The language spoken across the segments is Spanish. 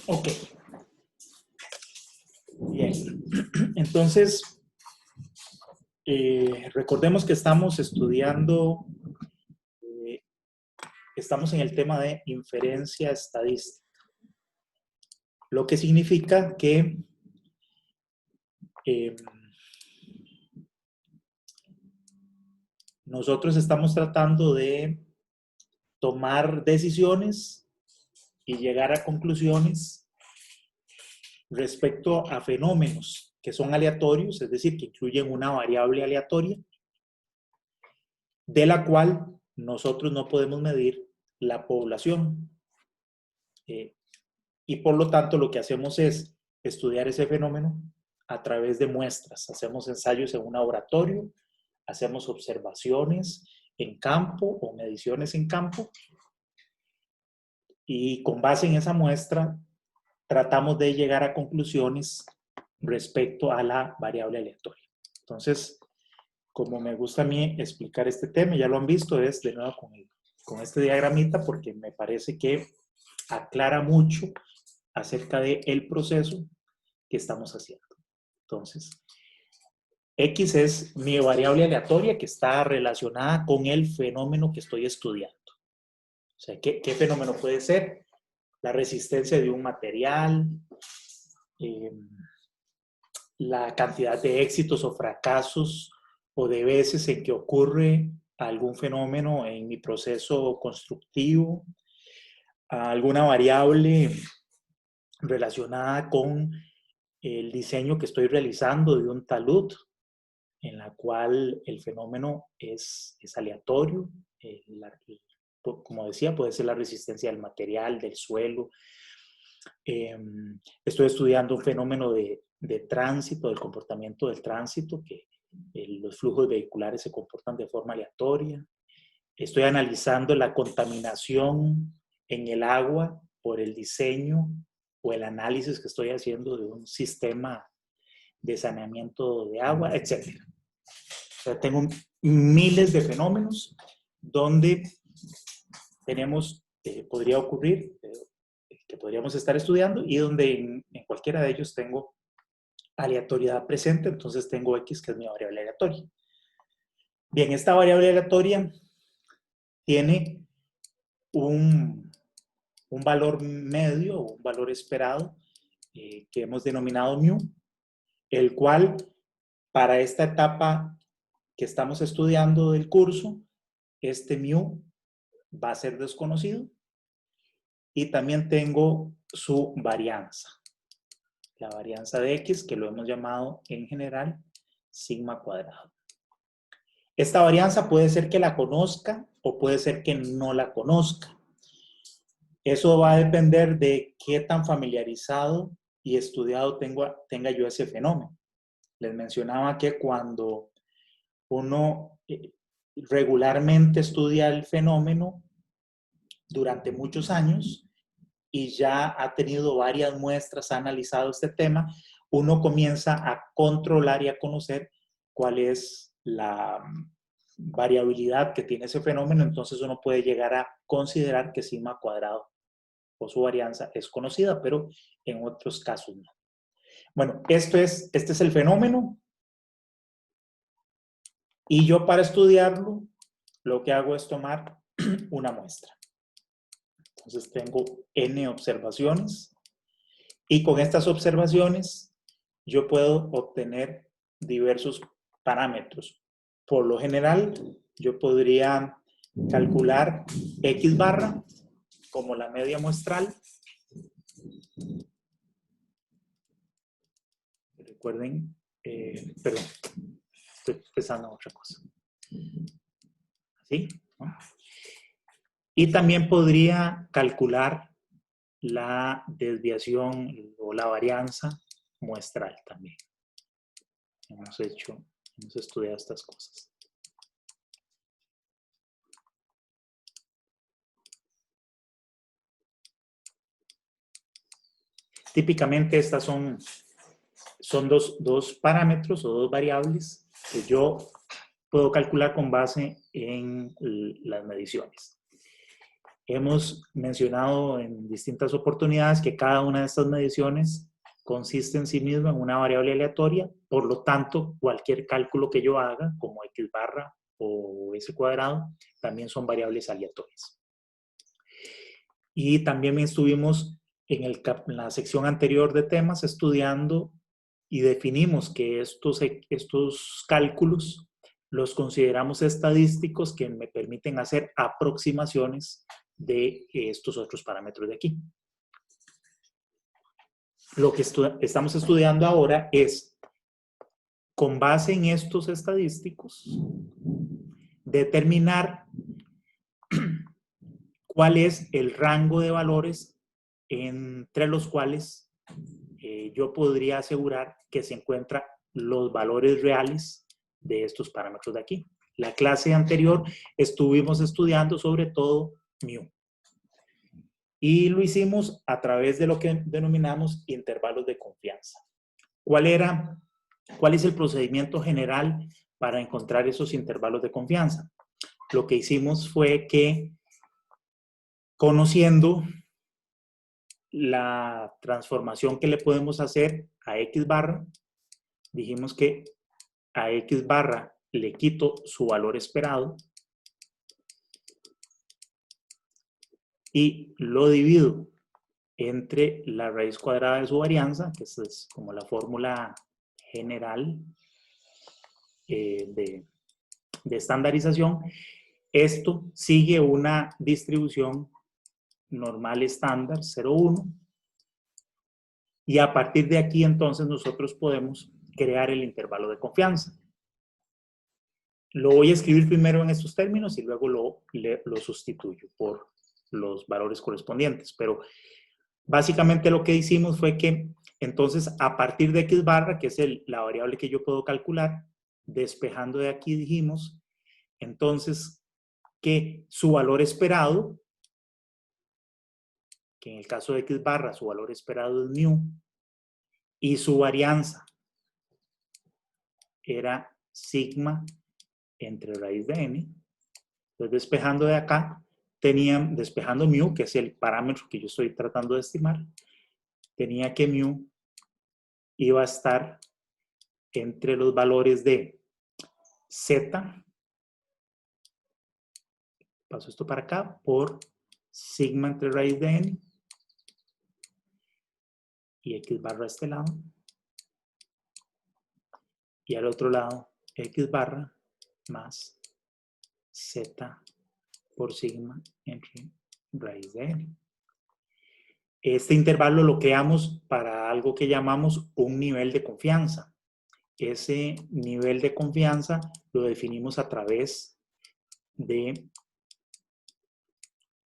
Ok, bien. Entonces, recordemos que estamos estudiando, eh, estamos en el tema de inferencia estadística, lo que significa que eh, nosotros estamos tratando de tomar decisiones y llegar a conclusiones respecto a fenómenos que son aleatorios, es decir, que incluyen una variable aleatoria, de la cual nosotros no podemos medir la población. Y por lo tanto lo que hacemos es estudiar ese fenómeno a través de muestras. Hacemos ensayos en un laboratorio, hacemos observaciones en campo o mediciones en campo y con base en esa muestra tratamos de llegar a conclusiones respecto a la variable aleatoria. Entonces, como me gusta a mí explicar este tema, ya lo han visto, es de nuevo con este diagramita porque me parece que aclara mucho acerca del proceso que estamos haciendo. Entonces, X es mi variable aleatoria que está relacionada con el fenómeno que estoy estudiando. O sea, ¿qué fenómeno puede ser? La resistencia de un material, eh, la cantidad de éxitos o fracasos o de veces en que ocurre algún fenómeno en mi proceso constructivo, alguna variable relacionada con el diseño que estoy realizando de un talud, en la cual el fenómeno es aleatorio. Como decía, puede ser la resistencia del material, del suelo. Estoy estudiando un fenómeno de tránsito, del comportamiento del tránsito, que los flujos vehiculares se comportan de forma aleatoria. Estoy analizando la contaminación en el agua por el diseño o el análisis que estoy haciendo de un sistema de saneamiento de agua, etc. O sea, tengo miles de fenómenos donde tenemos, podría ocurrir, que podríamos estar estudiando y donde en cualquiera de ellos tengo aleatoriedad presente, entonces tengo X que es mi variable aleatoria. Bien, esta variable aleatoria tiene un valor medio o un valor esperado que hemos denominado mu, el cual para esta etapa que estamos estudiando del curso, este mu va a ser desconocido y también tengo su varianza. La varianza de X, que lo hemos llamado en general sigma cuadrado. Esta varianza puede ser que la conozca o puede ser que no la conozca. Eso va a depender de qué tan familiarizado y estudiado tenga yo ese fenómeno. Les mencionaba que cuando uno regularmente estudia el fenómeno durante muchos años y ya ha tenido varias muestras, ha analizado este tema, uno comienza a controlar y a conocer cuál es la variabilidad que tiene ese fenómeno, entonces uno puede llegar a considerar que sigma cuadrado o su varianza es conocida, pero en otros casos no. Bueno, este es el fenómeno y yo para estudiarlo lo que hago es tomar una muestra. Entonces tengo n observaciones y con estas observaciones yo puedo obtener diversos parámetros. Por lo general, yo podría calcular X barra como la media muestral. Recuerden, perdón, estoy pensando en otra cosa. ¿Sí? ¿No? Y también podría calcular la desviación o la varianza muestral también. Hemos estudiado estas cosas. Típicamente estas son dos parámetros o dos variables que yo puedo calcular con base en las mediciones. Hemos mencionado en distintas oportunidades que cada una de estas mediciones consiste en sí misma en una variable aleatoria, por lo tanto, cualquier cálculo que yo haga, como x barra o s cuadrado, también son variables aleatorias. Y también estuvimos en la sección anterior de temas estudiando y definimos que estos cálculos los consideramos estadísticos que me permiten hacer aproximaciones de estos otros parámetros de aquí. Lo que estamos estudiando ahora es, con base en estos estadísticos, determinar cuál es el rango de valores entre los cuales yo podría asegurar que se encuentran los valores reales de estos parámetros de aquí. La clase anterior estuvimos estudiando sobre todo mu. Y lo hicimos a través de lo que denominamos intervalos de confianza. ¿Cuál es el procedimiento general para encontrar esos intervalos de confianza? Lo que hicimos fue que, conociendo la transformación que le podemos hacer a x barra, dijimos que a x barra le quito su valor esperado y lo divido entre la raíz cuadrada de su varianza, que es como la fórmula general de estandarización. Esto sigue una distribución normal estándar 0,1 y a partir de aquí entonces nosotros podemos crear el intervalo de confianza. Lo voy a escribir primero en estos términos y luego lo sustituyo por los valores correspondientes, pero básicamente lo que hicimos fue que entonces a partir de x barra, que es la variable que yo puedo calcular, despejando de aquí dijimos entonces que su valor esperado, que en el caso de x barra su valor esperado es mu, y su varianza era sigma entre raíz de n. Entonces despejando de acá, despejando mu, que es el parámetro que yo estoy tratando de estimar, tenía que mu iba a estar entre los valores de z, paso esto para acá, por sigma entre raíz de n, y x barra a este lado, y al otro lado x barra más z por sigma entre raíz de n. Este intervalo lo creamos para algo que llamamos un nivel de confianza. Ese nivel de confianza lo definimos a través de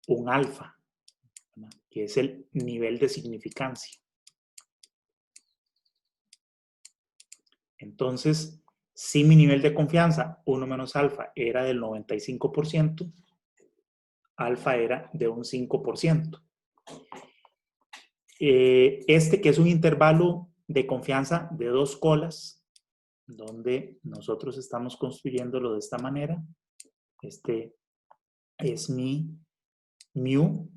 un alfa, ¿verdad?, que es el nivel de significancia. Entonces, si mi nivel de confianza, 1 menos alfa, era del 95%, alfa era de un 5%. Este, que es un intervalo de confianza de 2 colas, donde nosotros estamos construyéndolo de esta manera. Este es mi mu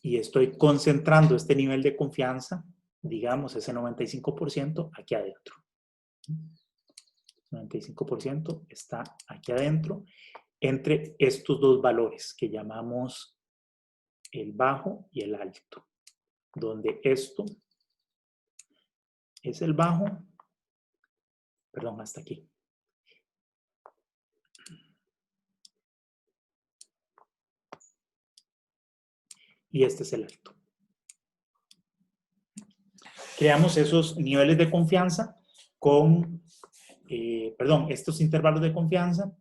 y estoy concentrando este nivel de confianza, digamos ese 95%, aquí adentro. 95% está aquí adentro entre estos dos valores que llamamos el bajo y el alto, donde esto es el bajo, perdón, hasta aquí. Y este es el alto. Creamos esos niveles de confianza con, estos intervalos de confianza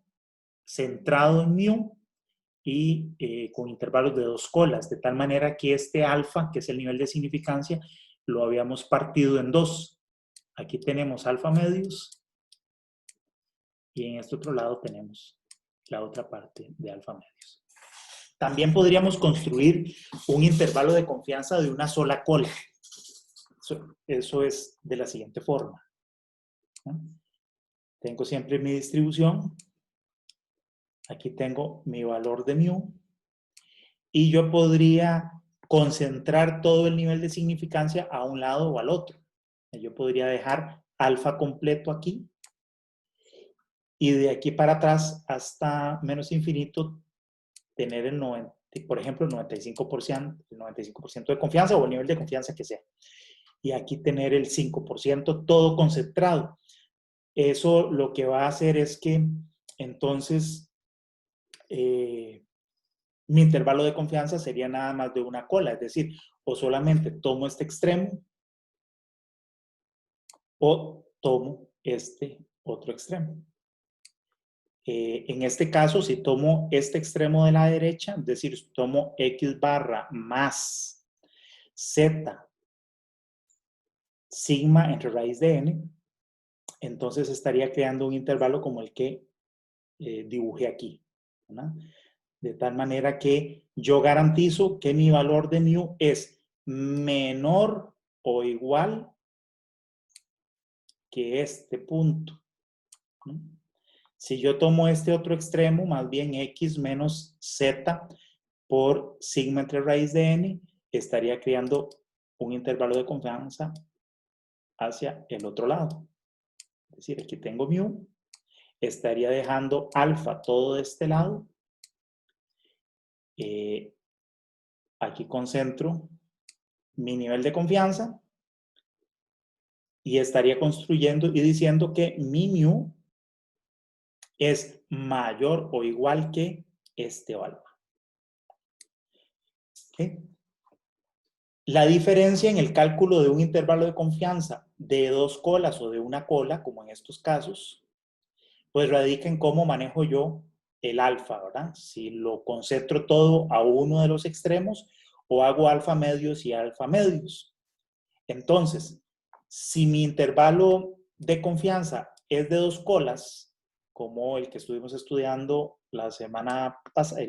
centrado en mu y con intervalos de 2 colas, de tal manera que este alfa, que es el nivel de significancia, lo habíamos partido en 2. Aquí tenemos alfa medios y en este otro lado tenemos la otra parte de alfa medios. También podríamos construir un intervalo de confianza de una sola cola. Eso es de la siguiente forma, ¿no? Tengo siempre mi distribución. Aquí tengo mi valor de mu y yo podría concentrar todo el nivel de significancia a un lado o al otro. Yo podría dejar alfa completo aquí y de aquí para atrás hasta menos infinito tener el 90, por ejemplo, el 95% de confianza o el nivel de confianza que sea. Y aquí tener el 5% todo concentrado. Eso lo que va a hacer es que entonces mi intervalo de confianza sería nada más de una cola, es decir, o solamente tomo este extremo o tomo este otro extremo. En este caso, si tomo este extremo de la derecha, es decir, tomo x barra más z sigma entre raíz de n, entonces estaría creando un intervalo como el que dibujé aquí, ¿verdad? De tal manera que yo garantizo que mi valor de mu es menor o igual que este punto, ¿no? Si yo tomo este otro extremo, más bien x menos z por sigma entre raíz de n, estaría creando un intervalo de confianza hacia el otro lado. Es decir, aquí tengo mu, estaría dejando alfa todo de este lado. Aquí concentro mi nivel de confianza y estaría construyendo y diciendo que mi mu es mayor o igual que este valor. ¿Okay? La diferencia en el cálculo de un intervalo de confianza de dos colas o de una cola, como en estos casos, pues radica en cómo manejo yo el alfa, ¿verdad? Si lo concentro todo a uno de los extremos o hago alfa medios y alfa medios. Entonces, si mi intervalo de confianza es de dos colas, como el que estuvimos estudiando la semana pasada,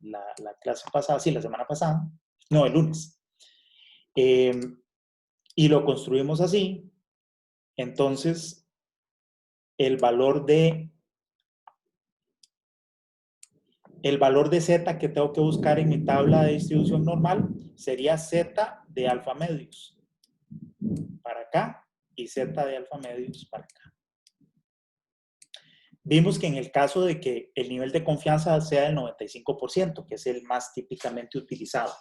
la clase pasada, sí, la semana pasada, no, el lunes, y lo construimos así, entonces el valor de z que tengo que buscar en mi tabla de distribución normal sería z de alfa medios para acá y z de alfa medios para acá. Vimos que en el caso de que el nivel de confianza sea del 95%, que es el más típicamente utilizado,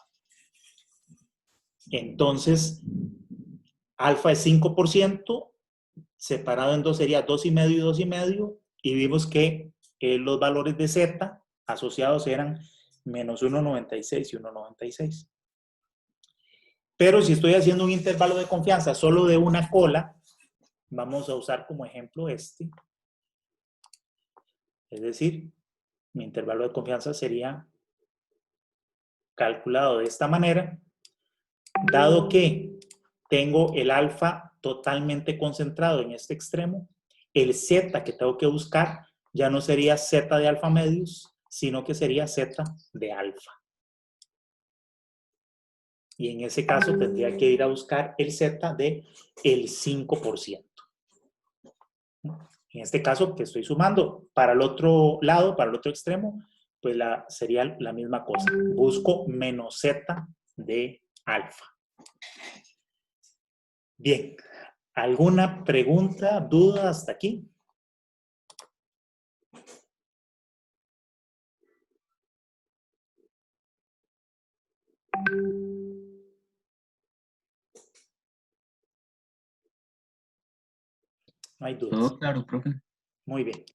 entonces alfa es 5%, separado en dos sería 2,5 y 2,5, y vimos que los valores de z asociados eran menos 1,96 y 1,96. Pero si estoy haciendo un intervalo de confianza solo de una cola, vamos a usar como ejemplo este. Es decir, mi intervalo de confianza sería calculado de esta manera, dado que tengo el alfa totalmente concentrado en este extremo, el z que tengo que buscar ya no sería z de alfa medios, sino que sería z de alfa. Y en ese caso tendría que ir a buscar el z de el 5%. En este caso que estoy sumando para el otro lado, para el otro extremo, pues sería la misma cosa. Busco menos z de alfa. Bien, ¿alguna pregunta, duda hasta aquí? No hay dudas. Todo claro, profe. Muy bien.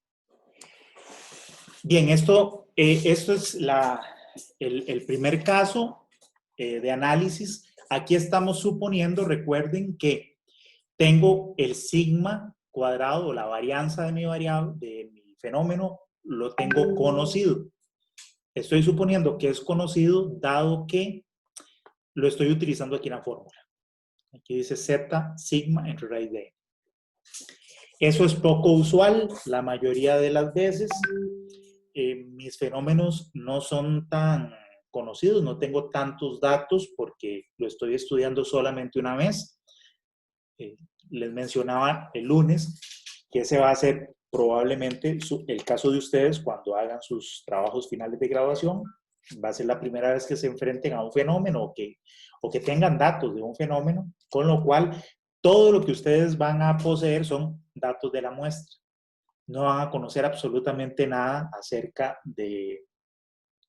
Bien, esto es el primer caso de análisis. Aquí estamos suponiendo, recuerden que tengo el sigma cuadrado, la varianza de mi variable, de mi fenómeno, lo tengo conocido. Estoy suponiendo que es conocido dado que lo estoy utilizando aquí en la fórmula. Aquí dice z sigma entre raíz de n. Eso es poco usual. La mayoría de las veces mis fenómenos no son tan conocidos, no tengo tantos datos porque lo estoy estudiando solamente una vez. Les mencionaba el lunes que ese va a ser probablemente el caso de ustedes cuando hagan sus trabajos finales de graduación va a ser la primera vez que se enfrenten a un fenómeno o que tengan datos de un fenómeno, con lo cual todo lo que ustedes van a poseer son datos de la muestra. No van a conocer absolutamente nada acerca de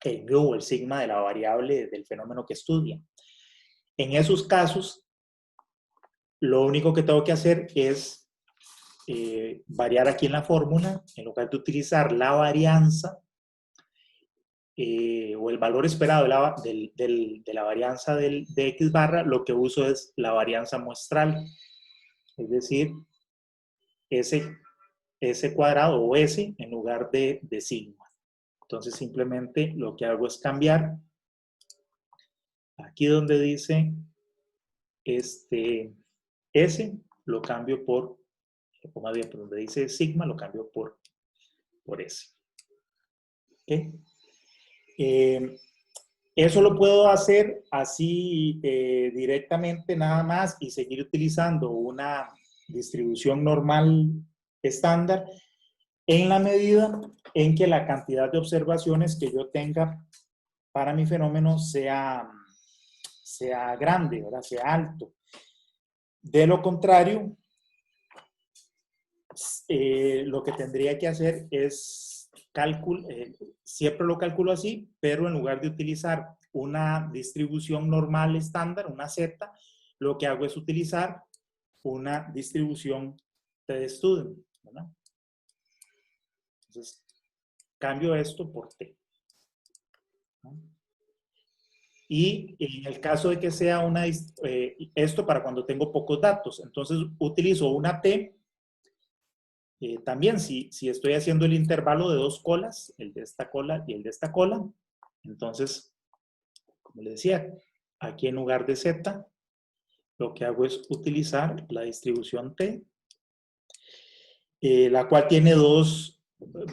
el mu o el sigma de la variable del fenómeno que estudian. En esos casos, lo único que tengo que hacer es variar aquí en la fórmula, en lugar de utilizar la varianza o el valor esperado de la varianza de X barra, lo que uso es la varianza muestral, es decir, S cuadrado o S en lugar de sigma. Entonces simplemente lo que hago es cambiar aquí donde dice S, lo cambio por, o más bien por donde dice sigma, lo cambio por S. ¿Okay? Eso lo puedo hacer así directamente nada más y seguir utilizando una distribución normal estándar en la medida en que la cantidad de observaciones que yo tenga para mi fenómeno sea grande, ¿verdad? Sea alto. De lo contrario, lo que tendría que hacer es siempre lo calculo así, pero en lugar de utilizar una distribución normal estándar, una Z, lo que hago es utilizar una distribución t-student, ¿verdad? Entonces, cambio esto por t, ¿no? Y en el caso de que sea esto para cuando tengo pocos datos, entonces utilizo una t. También si estoy haciendo el intervalo de dos colas, el de esta cola y el de esta cola, entonces, como les decía, aquí en lugar de z, lo que hago es utilizar la distribución t, la cual tiene dos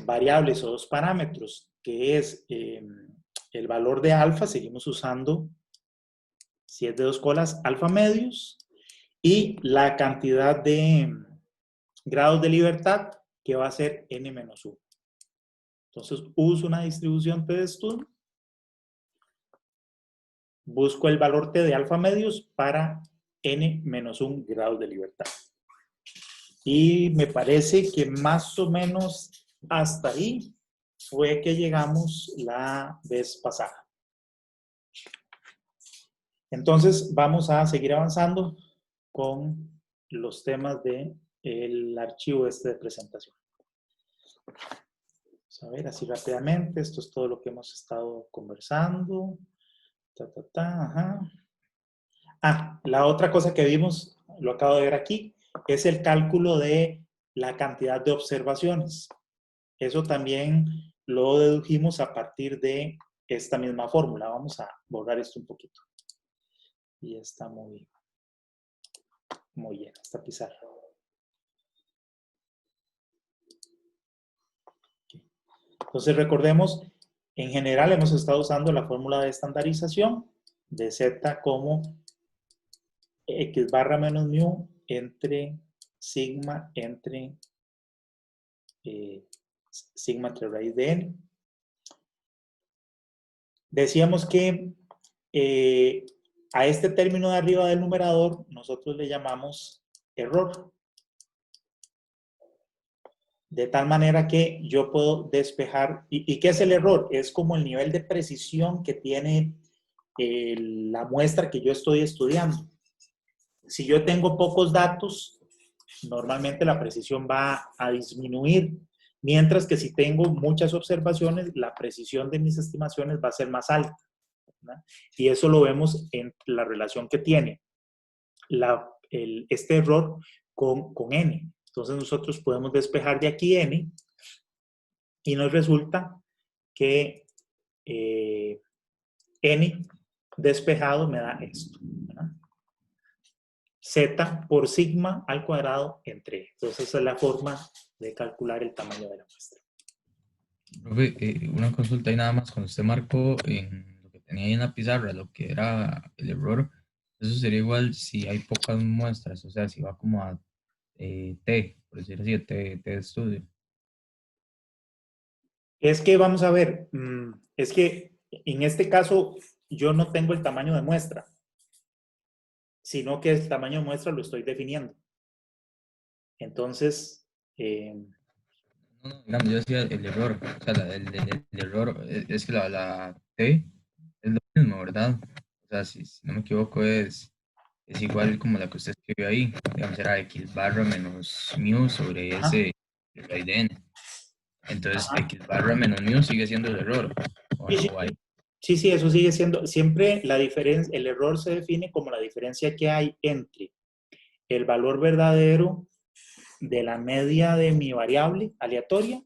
variables o dos parámetros, que es el valor de alfa, seguimos usando, si es de dos colas, alfa medios, y la cantidad de grados de libertad, que va a ser n-1. Entonces, uso una distribución t-student, busco el valor t de alfa medios para n-1 grados de libertad. Y me parece que más o menos hasta ahí fue que llegamos la vez pasada. Entonces, vamos a seguir avanzando con los temas del archivo de presentación. Vamos a ver así rápidamente. Esto es todo lo que hemos estado conversando. Ajá. La otra cosa que vimos, lo acabo de ver aquí, es el cálculo de la cantidad de observaciones. Eso también lo dedujimos a partir de esta misma fórmula. Vamos a borrar esto un poquito. Y está muy llena esta pizarra. Entonces recordemos, en general hemos estado usando la fórmula de estandarización de Z como X barra menos mu entre sigma entre sigma entre raíz de n. Decíamos que a este término de arriba del numerador nosotros le llamamos error. De tal manera que yo puedo despejar. ¿Y qué es el error? Es como el nivel de precisión que tiene la muestra que yo estoy estudiando. Si yo tengo pocos datos, normalmente la precisión va a disminuir, mientras que si tengo muchas observaciones, la precisión de mis estimaciones va a ser más alta, ¿verdad? Y eso lo vemos en la relación que tiene este error con n. Entonces nosotros podemos despejar de aquí n y nos resulta que n despejado me da esto, ¿verdad? Z por sigma al cuadrado entre. Entonces esa es la forma de calcular el tamaño de la muestra. Profe, una consulta y nada más, cuando usted marcó en lo que tenía ahí en la pizarra, lo que era el error, eso sería igual si hay pocas muestras, o sea, si va como a T, por decir así, T de estudio. Es que vamos a ver, es que En este caso, yo no tengo el tamaño de muestra, sino que el tamaño de muestra lo estoy definiendo. Entonces, No, digamos, yo decía el error, o sea, el error es que la T es lo mismo, ¿verdad? O sea, si no me equivoco, es igual como la que usted escribió ahí, digamos, era x barra menos mu sobre ajá, s raíz de n. Entonces, ajá. x barra menos mu sigue siendo el error, Sí, sí, o hay. sí, sí, eso sigue siendo, siempre la diferencia, el error se define como la diferencia que hay entre el valor verdadero de la media de mi variable aleatoria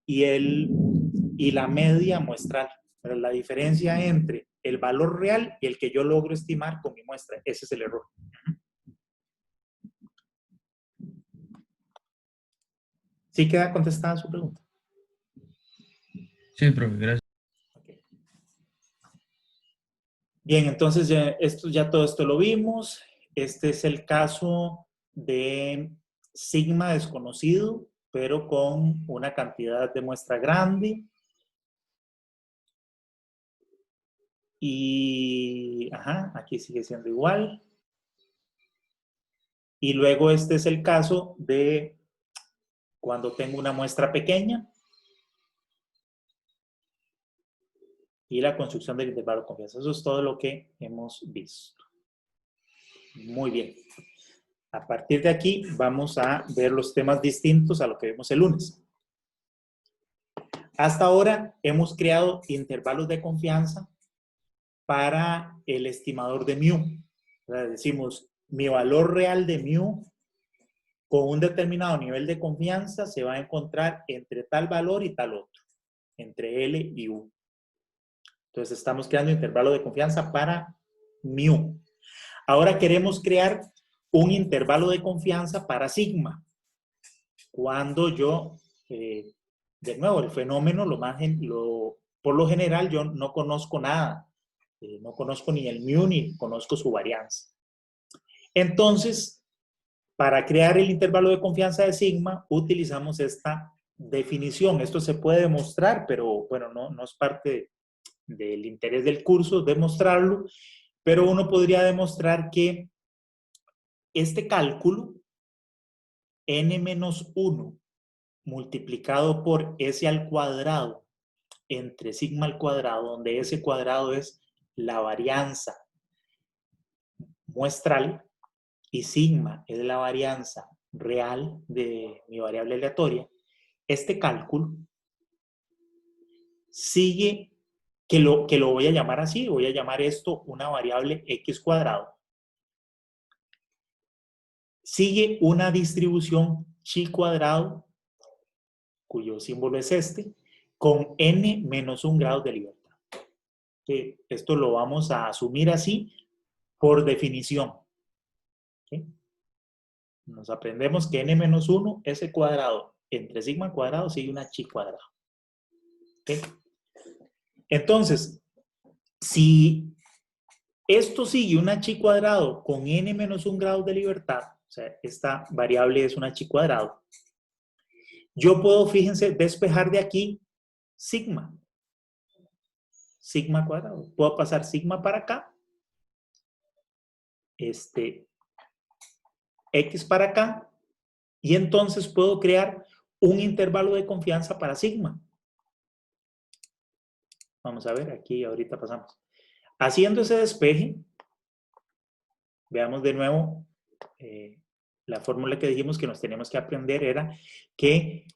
y, y la media muestral. Pero la diferencia entre el valor real y el que yo logro estimar con mi muestra, ese es el error. ¿Sí queda contestada su pregunta? Sí, profe, gracias. Okay. Bien, entonces ya todo esto lo vimos. Este es el caso de sigma desconocido, pero con una cantidad de muestra grande. Y, ajá, aquí sigue siendo igual. Y luego este es el caso de cuando tengo una muestra pequeña y la construcción del intervalo de confianza. Eso es todo lo que hemos visto. Muy bien. A partir de aquí vamos a ver los temas distintos a lo que vimos el lunes. Hasta ahora hemos creado intervalos de confianza para el estimador de mu. O sea, decimos, mi valor real de mu con un determinado nivel de confianza se va a encontrar entre tal valor y tal otro, entre L y U. Entonces estamos creando intervalo de confianza para mu. Ahora queremos crear un intervalo de confianza para sigma. Cuando yo, de nuevo, el fenómeno, por lo general yo no conozco nada. No conozco ni el mu ni conozco su varianza. Entonces, para crear el intervalo de confianza de sigma, utilizamos esta definición. Esto se puede demostrar, pero bueno, no es parte del interés del curso demostrarlo, pero uno podría demostrar que este cálculo, n-1 multiplicado por s al cuadrado entre sigma al cuadrado, donde s cuadrado es la varianza muestral y sigma es la varianza real de mi variable aleatoria, este cálculo sigue, que lo voy a llamar así, voy a llamar esto una variable x cuadrado, sigue una distribución chi cuadrado, cuyo símbolo es este, con n menos 1 grados de libertad. Esto lo vamos a asumir así por definición. ¿Sí? Nos aprendemos que n menos 1, s cuadrado, entre sigma cuadrado sigue una chi cuadrado. ¿Sí? Entonces, si esto sigue una chi cuadrado con n menos 1 grados de libertad, o sea, esta variable es una chi cuadrado, yo puedo, fíjense, despejar de aquí sigma. Sigma cuadrado. Puedo pasar sigma para acá, x para acá, y entonces puedo crear un intervalo de confianza para sigma. Vamos a ver, aquí ahorita pasamos. Haciendo ese despeje, veamos de nuevo, la fórmula que dijimos que nos tenemos que aprender era que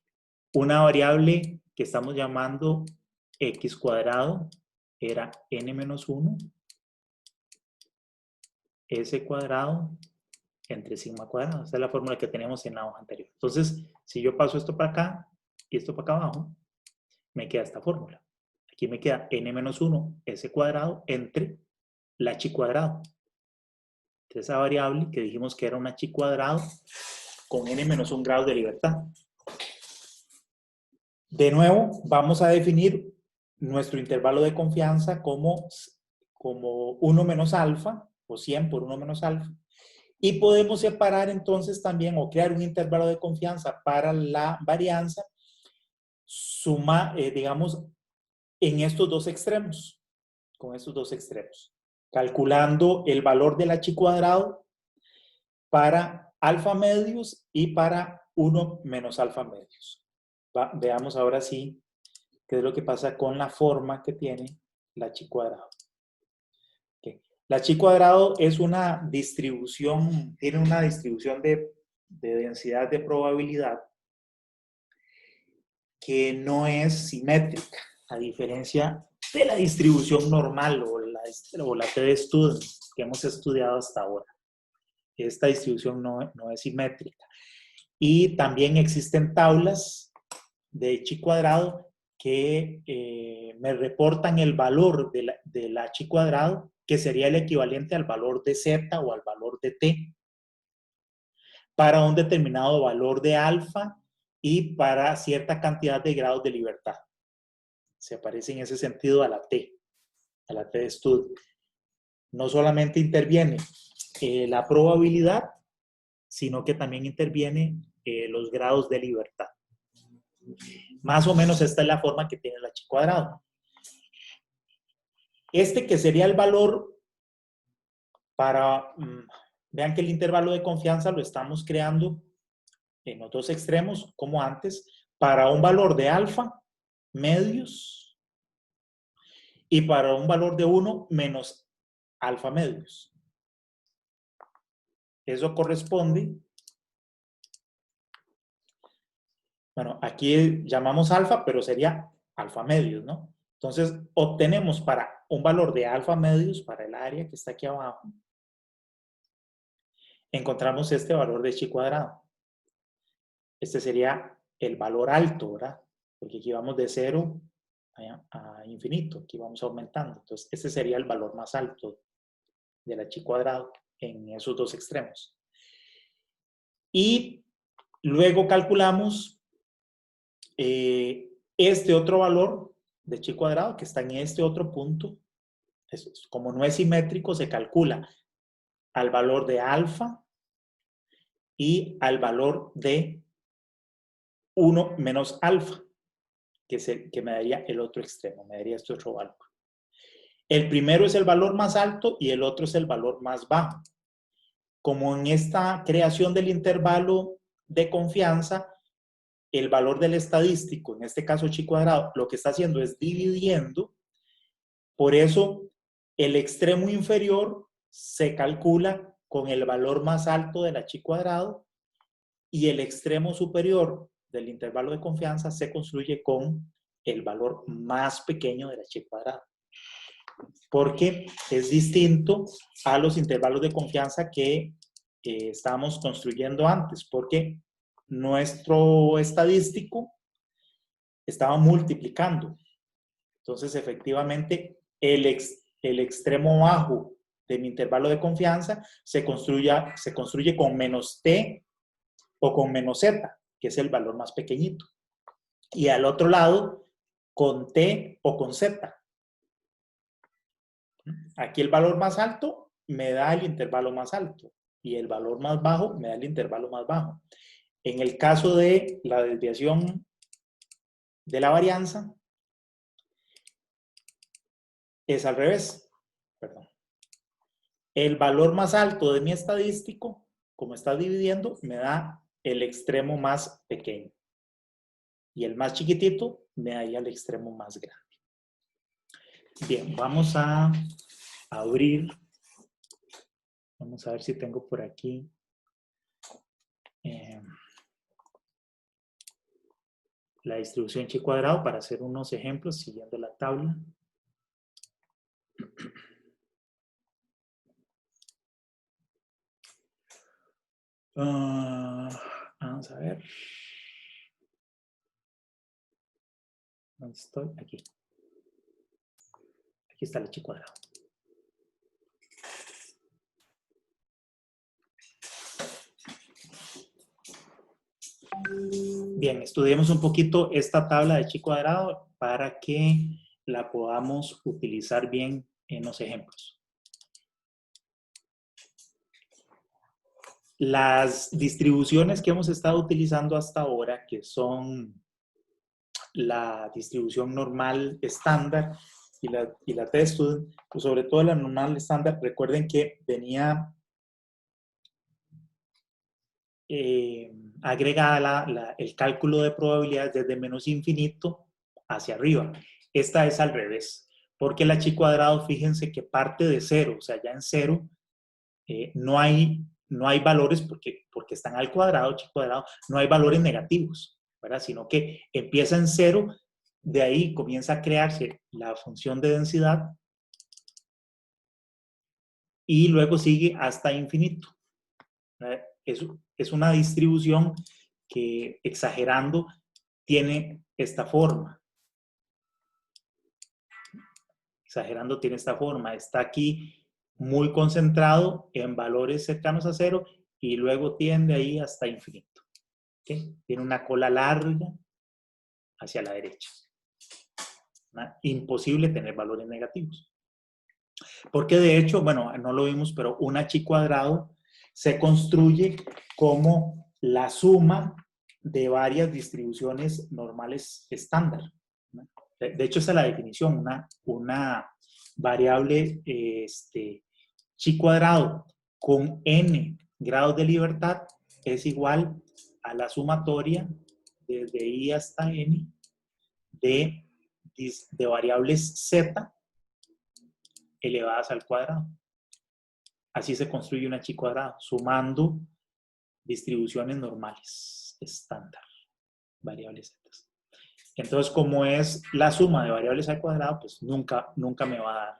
una variable que estamos llamando x cuadrado era n menos 1, s cuadrado entre sigma cuadrado. Esa es la fórmula que tenemos en la hoja anterior. Entonces, si yo paso esto para acá y esto para acá abajo, me queda esta fórmula. Aquí me queda n menos 1, s cuadrado entre la chi cuadrado. Esa variable que dijimos que era una chi cuadrado con n menos 1 grado de libertad. De nuevo, vamos a definir nuestro intervalo de confianza como 1 menos alfa, o 100 por 1 menos alfa. Y podemos separar entonces también, o crear un intervalo de confianza para la varianza, digamos, en estos dos extremos. con estos dos extremos, calculando el valor del h cuadrado para alfa medios y para 1 menos alfa medios. Veamos ahora sí qué es lo que pasa con la forma que tiene la h cuadrado. Okay. La h cuadrado es una distribución, tiene una distribución de densidad de probabilidad que no es simétrica, a diferencia de la distribución normal o la t-de-Student que hemos estudiado hasta ahora. Esta distribución no es simétrica. Y también existen tablas de chi cuadrado que me reportan el valor de la chi cuadrado, que sería el equivalente al valor de z o al valor de t, para un determinado valor de alfa y para cierta cantidad de grados de libertad. Se parece en ese sentido a la t-de-Student. No solamente interviene la probabilidad, sino que también interviene los grados de libertad. Más o menos esta es la forma que tiene la h cuadrado. Este que sería el valor para, vean que el intervalo de confianza lo estamos creando en los dos extremos, como antes, para un valor de alfa medios y para un valor de 1 menos alfa medios. Eso corresponde, bueno, aquí llamamos alfa, pero sería alfa medios, ¿no? Entonces, obtenemos para un valor de alfa medios, para el área que está aquí abajo, encontramos este valor de chi cuadrado. Este sería el valor alto, ¿verdad? Porque aquí vamos de 0 a infinito, aquí vamos aumentando. Entonces, este sería el valor más alto de la chi cuadrado en esos dos extremos. Y luego calculamos este otro valor de chi cuadrado que está en este otro punto. Como no es simétrico, se calcula al valor de alfa y al valor de 1 menos alfa, que me daría el otro extremo, me daría este otro valor. El primero es el valor más alto y el otro es el valor más bajo. Como en esta creación del intervalo de confianza, el valor del estadístico, en este caso chi cuadrado, lo que está haciendo es dividiendo. Por eso, el extremo inferior se calcula con el valor más alto de la chi cuadrado y el extremo superior del intervalo de confianza se construye con el valor más pequeño de la chi cuadrado. Porque es distinto a los intervalos de confianza que estábamos construyendo antes, porque nuestro estadístico estaba multiplicando. Entonces, efectivamente, el extremo bajo de mi intervalo de confianza se construye con menos t o con menos z, que es el valor más pequeñito. Y al otro lado, con t o con z. Aquí el valor más alto me da el intervalo más alto y el valor más bajo me da el intervalo más bajo. En el caso de la desviación de la varianza, es al revés. Perdón. El valor más alto de mi estadístico, como está dividiendo, me da el extremo más pequeño. Y el más chiquitito me da ya el extremo más grande. Bien, vamos a abrir. Vamos a ver si tengo por aquí. La distribución chi cuadrado para hacer unos ejemplos siguiendo la tabla. Vamos a ver. ¿Dónde estoy? Aquí. Aquí está la chi cuadrado. Bien, estudiemos un poquito esta tabla de chi cuadrado para que la podamos utilizar bien en los ejemplos. Las distribuciones que hemos estado utilizando hasta ahora, que son la distribución normal estándar y la test-student, pues sobre todo la normal estándar, recuerden que venía agregada el cálculo de probabilidades desde menos infinito hacia arriba. Esta es al revés, porque la chi cuadrado, fíjense que parte de cero, o sea, ya en cero, no hay valores porque están al cuadrado, chi cuadrado, no hay valores negativos, ¿verdad? Sino que empieza en cero, de ahí comienza a crearse la función de densidad y luego sigue hasta infinito. Es una distribución que, exagerando, tiene esta forma. Exagerando tiene esta forma. Está aquí muy concentrado en valores cercanos a cero y luego tiende ahí hasta infinito. ¿Okay? Tiene una cola larga hacia la derecha. Imposible tener valores negativos. Porque de hecho, bueno, no lo vimos, pero una chi cuadrado se construye como la suma de varias distribuciones normales estándar. De hecho, esa es la definición, una variable chi cuadrado con n grados de libertad es igual a la sumatoria desde i hasta n de variables z elevadas al cuadrado. Así se construye una chi cuadrado, sumando distribuciones normales, estándar, variables z. Entonces, como es la suma de variables al cuadrado, pues nunca me va a dar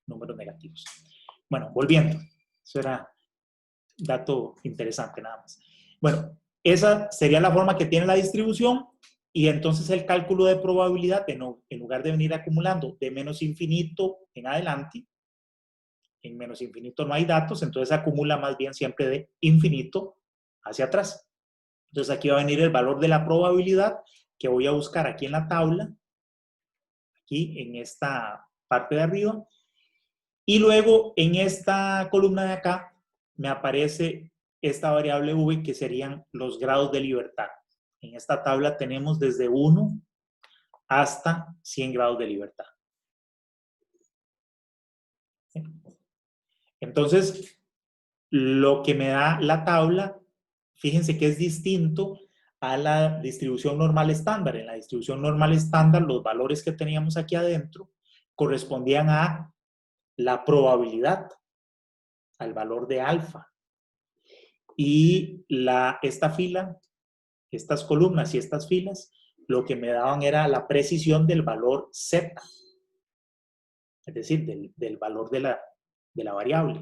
números negativos. Bueno, volviendo. Eso era dato interesante nada más. Bueno, esa sería la forma que tiene la distribución y entonces el cálculo de probabilidad, en lugar de venir acumulando de menos infinito en adelante, en menos infinito no hay datos, entonces acumula más bien siempre de infinito hacia atrás. Entonces aquí va a venir el valor de la probabilidad que voy a buscar aquí en la tabla, aquí en esta parte de arriba, y luego en esta columna de acá me aparece esta variable v que serían los grados de libertad. En esta tabla tenemos desde 1 hasta 100 grados de libertad. Entonces, lo que me da la tabla, fíjense que es distinto a la distribución normal estándar. En la distribución normal estándar, los valores que teníamos aquí adentro correspondían a la probabilidad, al valor de alfa. Y esta fila, estas columnas y estas filas, lo que me daban era la precisión del valor z, es decir, del valor de la variable.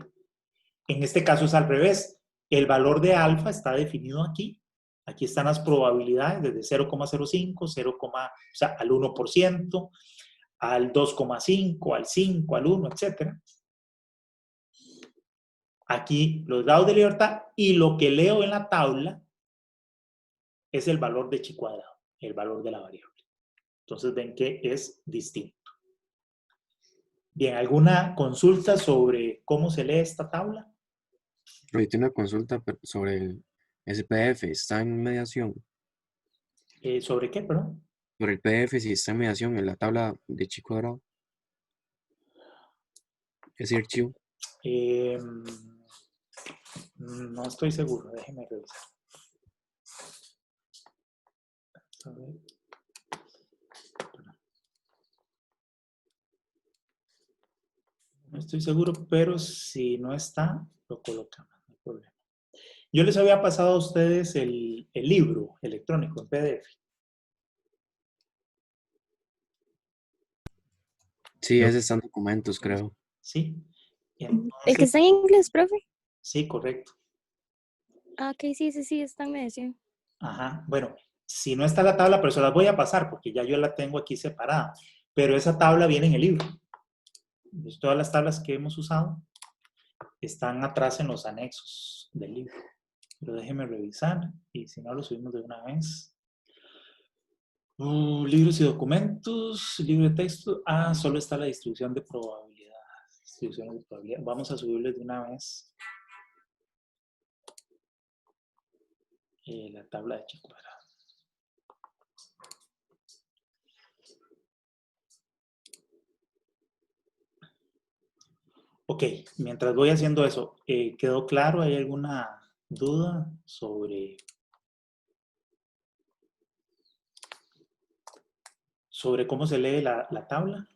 En este caso es al revés. El valor de alfa está definido aquí. Aquí están las probabilidades desde 0,05, 0, o sea, al 1%, al 2,5, al 5, al 1, etc. Aquí los grados de libertad y lo que leo en la tabla es el valor de chi cuadrado, el valor de la variable. Entonces ven que es distinto. Bien, ¿alguna consulta sobre cómo se lee esta tabla? Ahorita una consulta sobre el SPF, ¿está en mediación? ¿Sobre qué, perdón? Sobre el PDF, si está en mediación en la tabla de chi cuadrado, ese archivo. No estoy seguro, déjenme revisar. A ver. No estoy seguro, pero si no está, lo colocamos, no hay problema. Yo les había pasado a ustedes el libro electrónico en PDF. Sí, ese está en documentos, creo. Sí. ¿El que está en inglés, profe? Sí, correcto. Ah, ok, sí, está en mediación. Ajá. Bueno, si no está la tabla, pero se las voy a pasar porque ya yo la tengo aquí separada. Pero esa tabla viene en el libro. Pues todas las tablas que hemos usado están atrás en los anexos del libro. Pero déjenme revisar y si no lo subimos de una vez. Libros y documentos, libro de texto. Ah, solo está la distribución de probabilidad. Distribución de probabilidad. Vamos a subirles de una vez la tabla de chi cuadrado. Ok, mientras voy haciendo eso, ¿quedó claro? ¿Hay alguna duda sobre cómo se lee la tabla?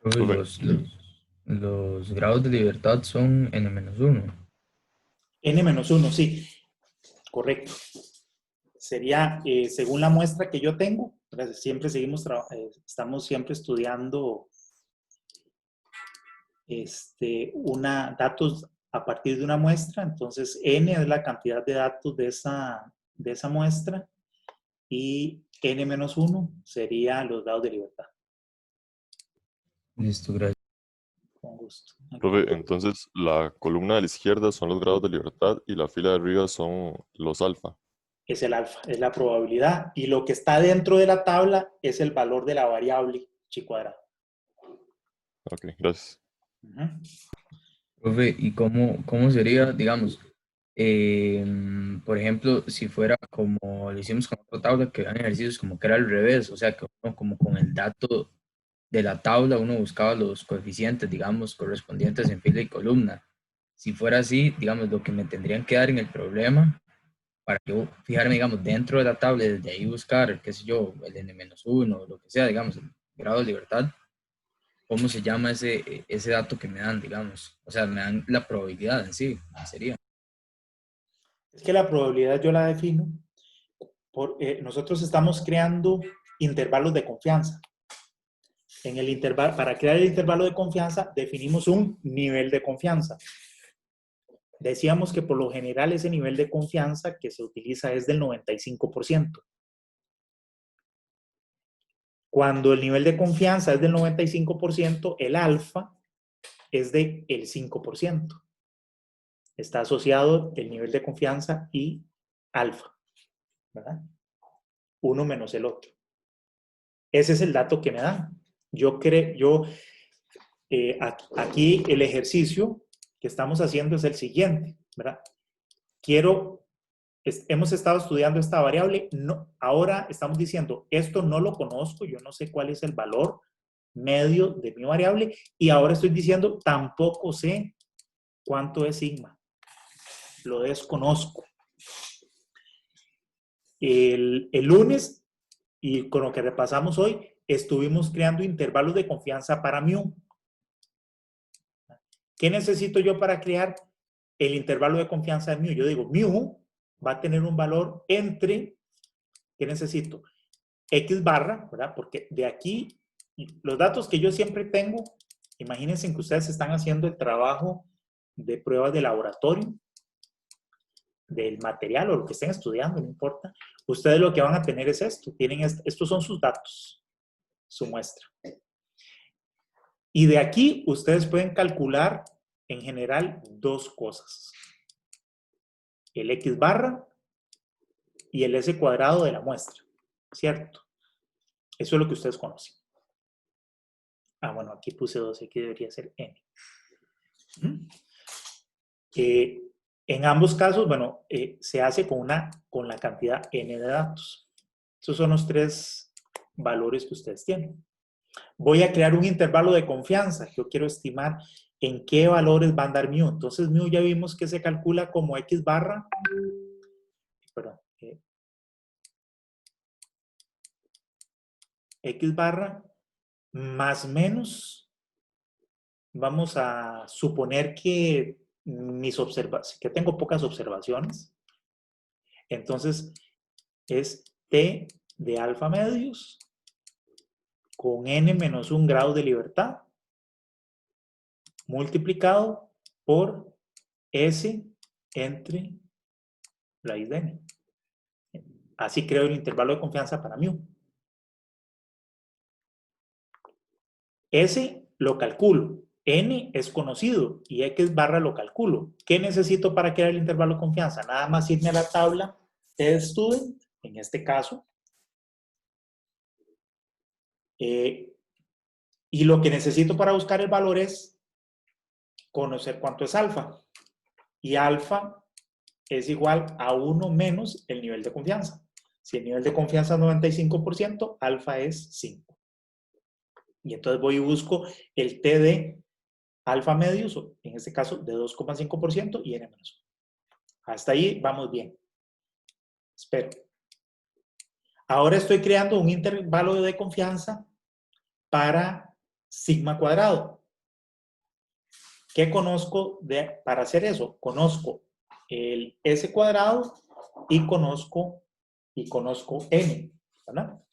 Profe, Profe. los grados de libertad son n-1. N-1, sí, correcto. Sería, según la muestra que yo tengo, siempre estamos siempre estudiando datos a partir de una muestra, entonces N es la cantidad de datos de esa muestra y N-1 sería los grados de libertad. Listo, gracias. Con gusto. Profe, entonces la columna de la izquierda son los grados de libertad y la fila de arriba son los alfa. Es el alfa, es la probabilidad, y lo que está dentro de la tabla es el valor de la variable chi cuadrado. Ok, gracias. Profe, ¿y cómo sería, digamos, por ejemplo, si fuera como lo hicimos con otra tabla, que eran ejercicios como que era al revés, o sea, que uno como con el dato de la tabla uno buscaba los coeficientes, digamos, correspondientes en fila y columna? Si fuera así, digamos, lo que me tendrían que dar en el problema, para yo fijarme, digamos, dentro de la tabla y desde ahí buscar, qué sé yo, el n-1, lo que sea, digamos, el grado de libertad, ¿cómo se llama ese dato que me dan, digamos? O sea, me dan la probabilidad en sí, sería. Es que la probabilidad yo la defino nosotros estamos creando intervalos de confianza. En el intervalo, para crear el intervalo de confianza, definimos un nivel de confianza. Decíamos que por lo general ese nivel de confianza que se utiliza es del 95%. Cuando el nivel de confianza es del 95%, el alfa es del 5%. Está asociado el nivel de confianza y alfa, ¿verdad? Uno menos el otro. Ese es el dato que me dan. Aquí el ejercicio que estamos haciendo es el siguiente, ¿verdad? Hemos estado estudiando esta variable, ahora estamos diciendo, esto no lo conozco, yo no sé cuál es el valor medio de mi variable, y ahora estoy diciendo, tampoco sé cuánto es sigma. Lo desconozco. El lunes, y con lo que repasamos hoy, estuvimos creando intervalos de confianza para mu. ¿Qué necesito yo para crear el intervalo de confianza de mu? Yo digo, mu va a tener un valor entre, ¿qué necesito? X barra, ¿verdad? Porque de aquí, los datos que yo siempre tengo, imagínense que ustedes están haciendo el trabajo de pruebas de laboratorio, del material o lo que estén estudiando, no importa. Ustedes lo que van a tener es esto. Estos son sus datos, su muestra. Y de aquí ustedes pueden calcular en general dos cosas. El X barra y el S cuadrado de la muestra, ¿cierto? Eso es lo que ustedes conocen. Ah, bueno, aquí puse 2, aquí debería ser N. En ambos casos, bueno, se hace con la cantidad N de datos. Esos son los tres valores que ustedes tienen. Voy a crear un intervalo de confianza. Yo quiero estimar en qué valores va a andar mu. Entonces, mu ya vimos que se calcula como X barra, perdón, X barra más menos, vamos a suponer que que tengo pocas observaciones. Entonces, es T de alfa medios con n menos 1 grado de libertad multiplicado por S entre raíz de n. Así creo el intervalo de confianza para mu. S lo calculo, n es conocido y X barra lo calculo. ¿Qué necesito para crear el intervalo de confianza? Nada más irme a la tabla de student, en este caso. Y lo que necesito para buscar el valor es conocer cuánto es alfa. Y alfa es igual a 1 menos el nivel de confianza. Si el nivel de confianza es 95%, alfa es 5. Y entonces voy y busco el T de alfa medios, en este caso de 2,5% y N-1. Hasta ahí vamos bien. Espero. Ahora estoy creando un intervalo de confianza para sigma cuadrado. ¿Qué conozco para hacer eso? Conozco el S cuadrado y conozco N, ¿verdad?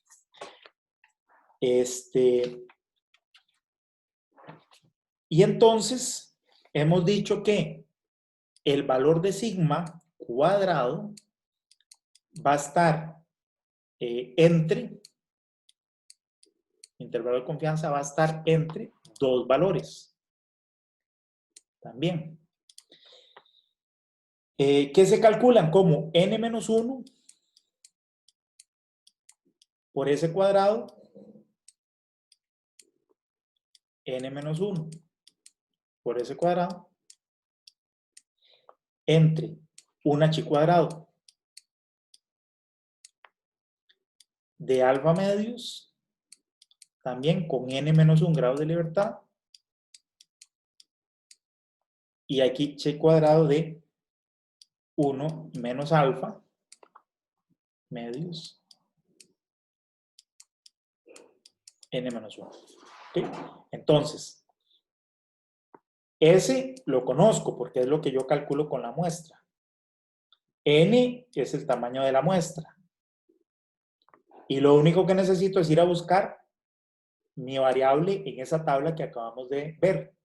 Y entonces hemos dicho que el valor de sigma cuadrado va a estar intervalo de confianza va a estar entre dos valores. También. ¿Qué se calculan? Como n-1 por S cuadrado, n-1 por S cuadrado, entre un h cuadrado de alfa medios, también con n-1 grados de libertad, y aquí h cuadrado de 1 menos alfa medios n-1. ¿Okay? Entonces, S lo conozco porque es lo que yo calculo con la muestra. N es el tamaño de la muestra. Y lo único que necesito es ir a buscar mi variable en esa tabla que acabamos de ver.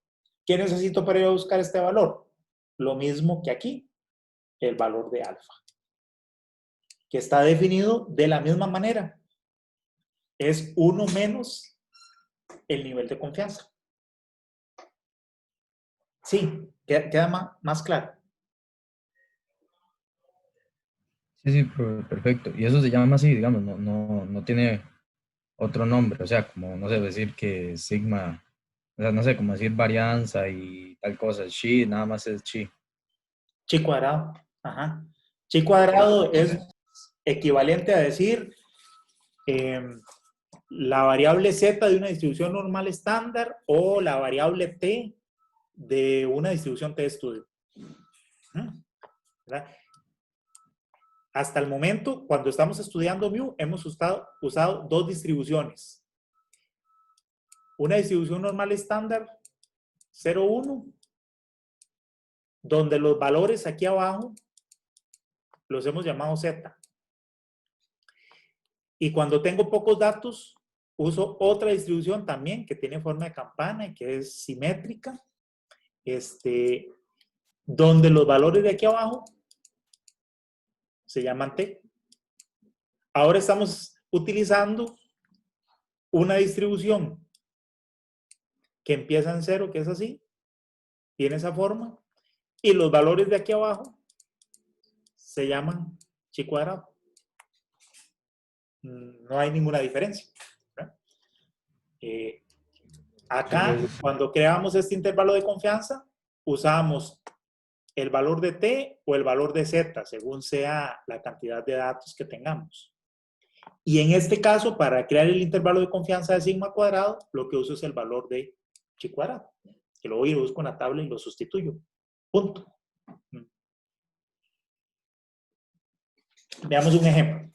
¿Qué necesito para ir a buscar este valor? Lo mismo que aquí, el valor de alfa, que está definido de la misma manera. Es 1 menos el nivel de confianza. Sí, queda más claro. Sí, sí, perfecto. Y eso se llama así, digamos, no tiene otro nombre, o sea, como, no sé, decir que sigma, o sea, no sé, como decir varianza y tal cosa, chi, nada más es chi. Chi cuadrado. Ajá. Chi cuadrado es equivalente a decir la variable z de una distribución normal estándar o la variable t de una distribución t de estudio. ¿Verdad? Hasta el momento, cuando estamos estudiando mu, hemos usado dos distribuciones. Una distribución normal estándar 0, 1, donde los valores aquí abajo los hemos llamado z. Y cuando tengo pocos datos, uso otra distribución también que tiene forma de campana y que es simétrica, donde los valores de aquí abajo se llaman t. Ahora estamos utilizando una distribución que empieza en 0, que es así, tiene esa forma, y los valores de aquí abajo se llaman chi cuadrado. No hay ninguna diferencia. Acá, cuando creamos este intervalo de confianza, usamos el valor de t o el valor de z, según sea la cantidad de datos que tengamos. Y en este caso, para crear el intervalo de confianza de sigma cuadrado, lo que uso es el valor de chi cuadrado, que lo voy y lo busco en la tabla y lo sustituyo. Punto. Veamos un ejemplo.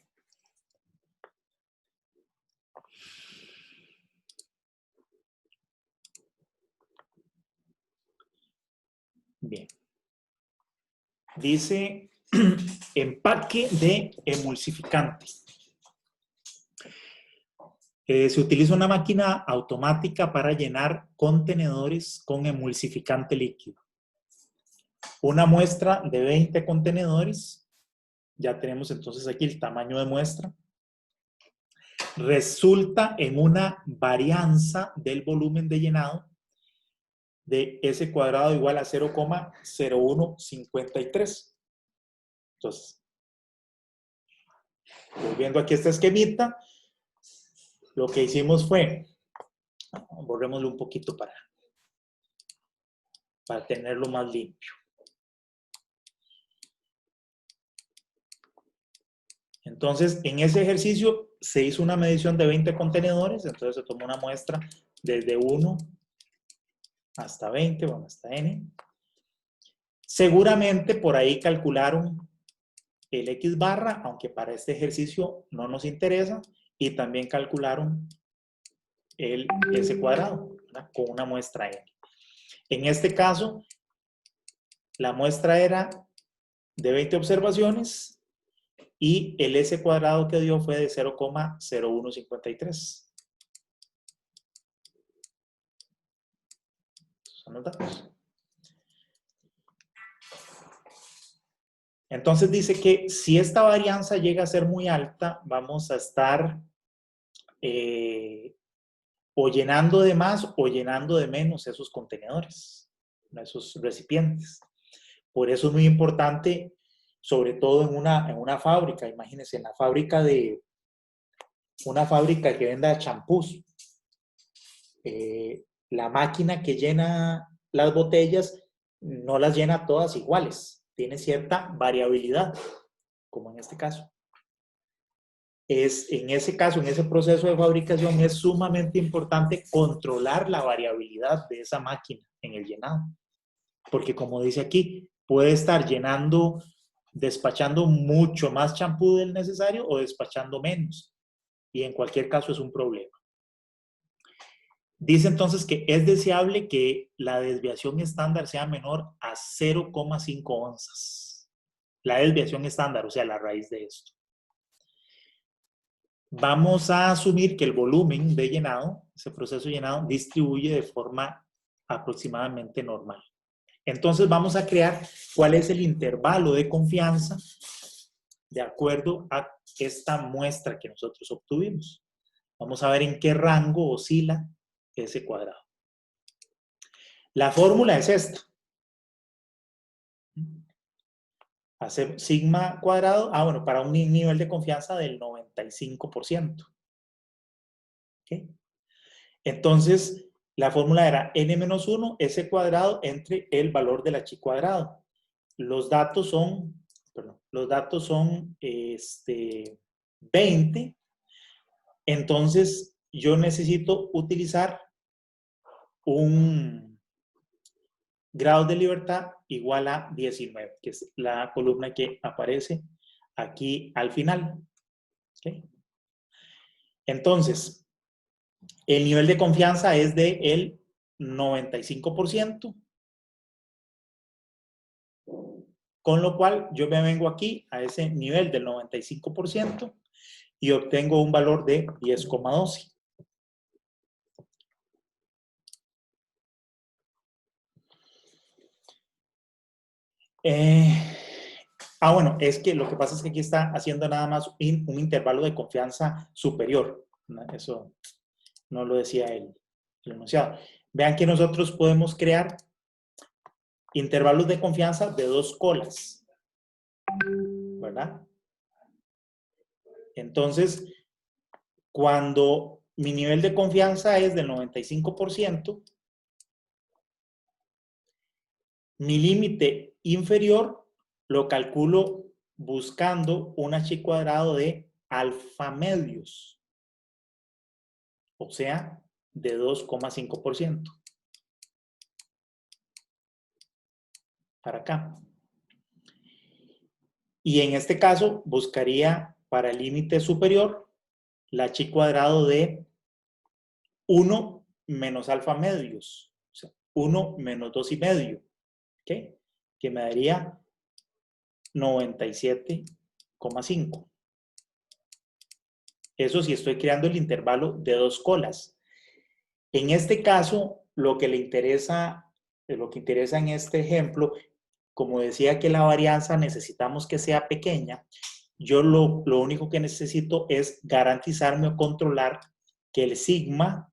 Bien. Dice empaque de emulsificante. Se utiliza una máquina automática para llenar contenedores con emulsificante líquido. Una muestra de 20 contenedores. Ya tenemos entonces aquí el tamaño de muestra. Resulta en una varianza del volumen de llenado de S cuadrado igual a 0,0153. Entonces, volviendo aquí a esta esquemita, lo que hicimos fue, borrémoslo un poquito para tenerlo más limpio. Entonces, en ese ejercicio se hizo una medición de 20 contenedores, entonces se tomó una muestra desde 1 hasta 20, bueno, hasta n. Seguramente por ahí calcularon el x barra, aunque para este ejercicio no nos interesa, y también calcularon el s cuadrado, ¿verdad? Con una muestra n. En este caso, la muestra era de 20 observaciones y el s cuadrado que dio fue de 0,0153. Son los datos. Entonces dice que si esta varianza llega a ser muy alta, vamos a estar o llenando de más o llenando de menos esos contenedores, esos recipientes. Por eso es muy importante, sobre todo en una fábrica, imagínense, en la fábrica de una fábrica que venda champús. La máquina que llena las botellas no las llena todas iguales, tiene cierta variabilidad, como en este caso. En ese caso, en ese proceso de fabricación, es sumamente importante controlar la variabilidad de esa máquina en el llenado. Porque como dice aquí, puede estar llenando, despachando mucho más champú del necesario o despachando menos. Y en cualquier caso es un problema. Dice entonces que es deseable que la desviación estándar sea menor a 0,5 onzas. La desviación estándar, o sea, la raíz de esto. Vamos a asumir que el volumen de llenado, ese proceso de llenado, distribuye de forma aproximadamente normal. Entonces vamos a crear cuál es el intervalo de confianza de acuerdo a esta muestra que nosotros obtuvimos. Vamos a ver en qué rango oscila ese cuadrado. La fórmula es esta. Hacer sigma cuadrado, bueno, para un nivel de confianza del 95%. ¿Okay? Entonces, la fórmula era n-1, s cuadrado entre el valor del h cuadrado. Los datos son, 20. Entonces, yo necesito utilizar un grado de libertad igual a 19, que es la columna que aparece aquí al final. ¿Okay? Entonces, el nivel de confianza es del 95%, con lo cual yo me vengo aquí a ese nivel del 95% y obtengo un valor de 10,12. Bueno, es que lo que pasa es que aquí está haciendo nada más un intervalo de confianza superior. Eso no lo decía el enunciado. Vean que nosotros podemos crear intervalos de confianza de 2 colas, ¿verdad? Entonces, cuando mi nivel de confianza es del 95%, mi límite inferior lo calculo buscando un h cuadrado de alfa medios, o sea, de 2,5%. Para acá. Y en este caso buscaría para el límite superior la h cuadrado de 1 menos alfa medios, o sea, 1 menos 2,5, ¿ok? Que me daría 97,5. Eso sí estoy creando el intervalo de 2 colas. En este caso, lo que interesa en este ejemplo, como decía que la varianza necesitamos que sea pequeña, yo lo único que necesito es garantizarme o controlar que el sigma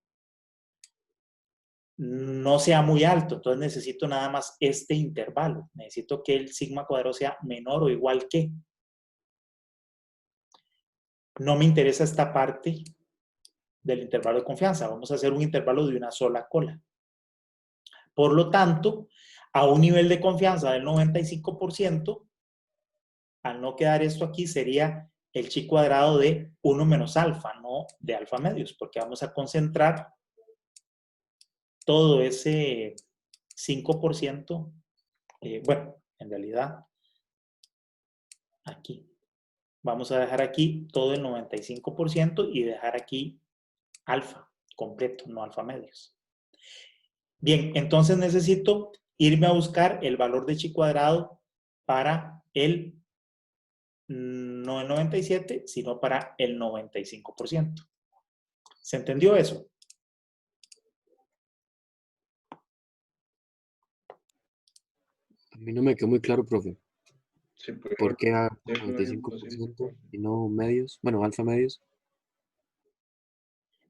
no sea muy alto. Entonces necesito nada más este intervalo. Necesito que el sigma cuadrado sea menor o igual que. No me interesa esta parte del intervalo de confianza. Vamos a hacer un intervalo de una sola cola. Por lo tanto, a un nivel de confianza del 95%, al no quedar esto aquí, sería el chi cuadrado de 1 menos alfa, no de alfa medios, porque vamos a concentrar todo ese 5%, bueno, en realidad, aquí. Vamos a dejar aquí todo el 95% y dejar aquí alfa completo, no alfa medios. Bien, entonces necesito irme a buscar el valor de chi cuadrado para no el 97, sino para el 95%. ¿Se entendió eso? A mí no me quedó muy claro, profe. Sí, ¿Por qué a déjeme un 95% y no medios? Bueno, alfa medios.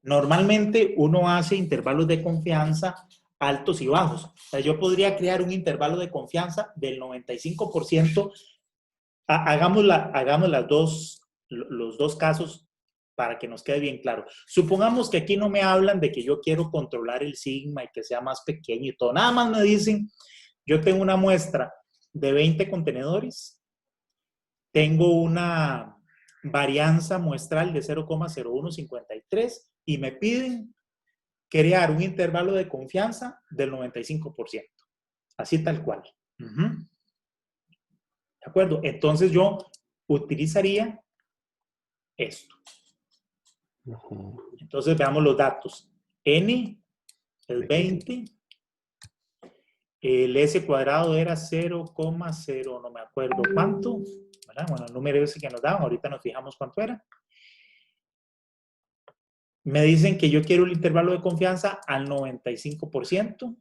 Normalmente uno hace intervalos de confianza altos y bajos. O sea, yo podría crear un intervalo de confianza del 95%. Hagamos los dos casos para que nos quede bien claro. Supongamos que aquí no me hablan de que yo quiero controlar el sigma y que sea más pequeño y todo. Nada más me dicen, yo tengo una muestra de 20 contenedores, tengo una varianza muestral de 0,0153 y me piden crear un intervalo de confianza del 95%. Así tal cual. ¿De acuerdo? Entonces yo utilizaría esto. Ajá. Entonces veamos los datos. N es 20. El S cuadrado era 0,0, no me acuerdo cuánto. ¿Verdad? Bueno, el número ese que nos daban, ahorita nos fijamos cuánto era. Me dicen que yo quiero el intervalo de confianza al 95%.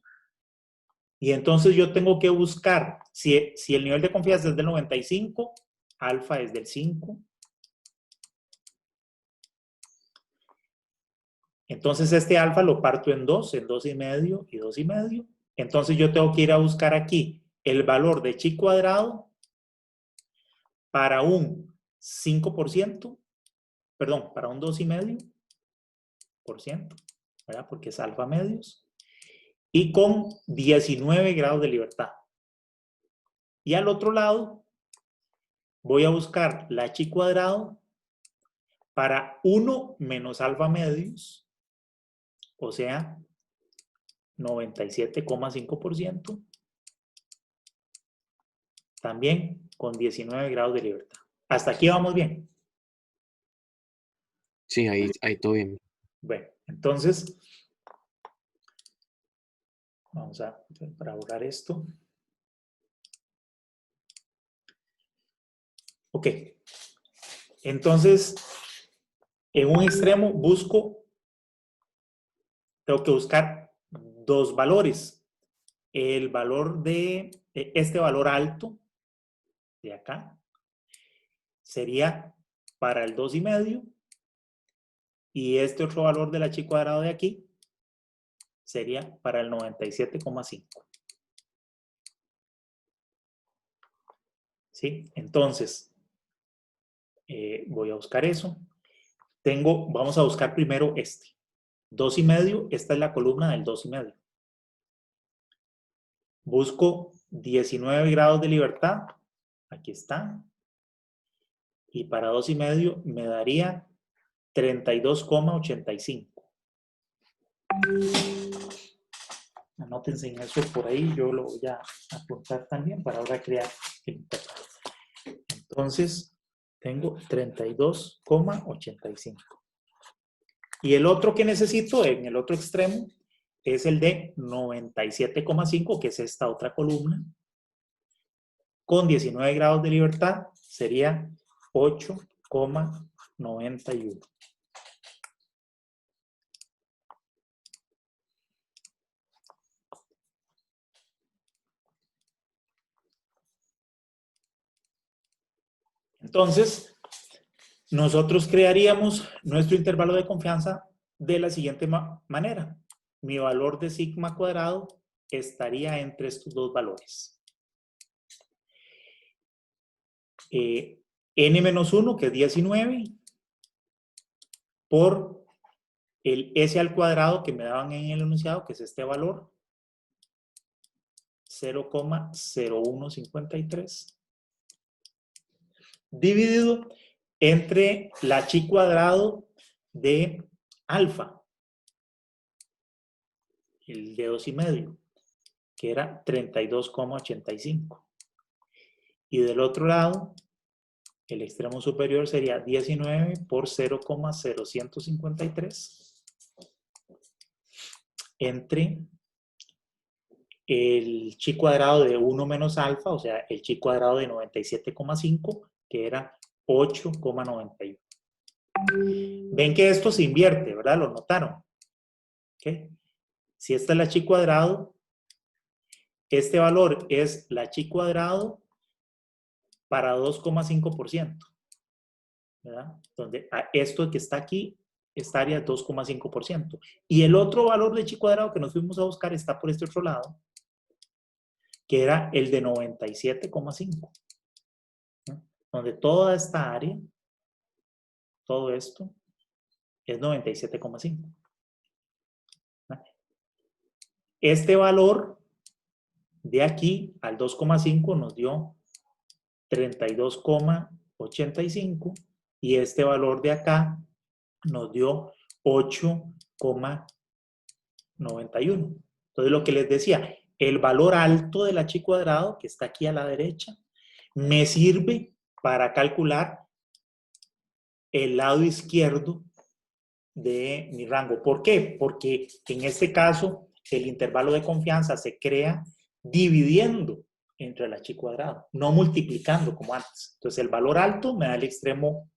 Y entonces yo tengo que buscar, si el nivel de confianza es del 95, alfa es del 5. Entonces este alfa lo parto en 2 y medio y 2 y medio. Entonces yo tengo que ir a buscar aquí el valor de chi cuadrado para un 5%, perdón, para un 2,5%, ¿verdad? Porque es alfa medios. Y con 19 grados de libertad. Y al otro lado voy a buscar la chi cuadrado para 1 menos alfa medios, o sea, 97,5%, también con 19 grados de libertad. Hasta aquí vamos bien. Sí, ahí todo bien. Bueno, entonces, vamos para borrar esto. Ok. Entonces, en un extremo tengo que buscar dos valores. El valor de este valor alto de acá sería para el 2,5 y este otro valor de la chi cuadrado de aquí sería para el 97,5. ¿Sí? Entonces, voy a buscar eso. Vamos a buscar primero este. 2,5, esta es la columna del 2,5. Busco 19 grados de libertad. Aquí está. Y para 2,5 me daría 32,85. Anótense en eso por ahí. Yo lo voy a apuntar también para ahora crear el intervalo. Entonces, tengo 32,85. Y el otro que necesito en el otro extremo es el de 97,5, que es esta otra columna. Con 19 grados de libertad sería 8,91. Entonces, nosotros crearíamos nuestro intervalo de confianza de la siguiente manera. Mi valor de sigma cuadrado estaría entre estos dos valores. N-1, que es 19, por el S al cuadrado que me daban en el enunciado, que es este valor, 0,0153, dividido entre la chi cuadrado de alfa. el de 2,5, que era 32,85. Y del otro lado, el extremo superior sería 19 por 0,0153 entre el chi cuadrado de 1 menos alfa, o sea, el chi cuadrado de 97,5, que era 8,91. Ven que esto se invierte, ¿verdad? Lo notaron. ¿Okay? Si esta es la chi cuadrado, este valor es la chi cuadrado para 2,5%, ¿verdad? Donde esto que está aquí, esta área es 2,5%. Y el otro valor de chi cuadrado que nos fuimos a buscar está por este otro lado, que era el de 97,5. ¿No? Donde toda esta área, todo esto, es 97,5. Este valor de aquí al 2,5 nos dio 32,85 y este valor de acá nos dio 8,91. Entonces lo que les decía, el valor alto de la chi cuadrado, que está aquí a la derecha, me sirve para calcular el lado izquierdo de mi rango. ¿Por qué? Porque en este caso el intervalo de confianza se crea dividiendo entre la chi cuadrado, no multiplicando como antes. Entonces el valor alto me da el extremo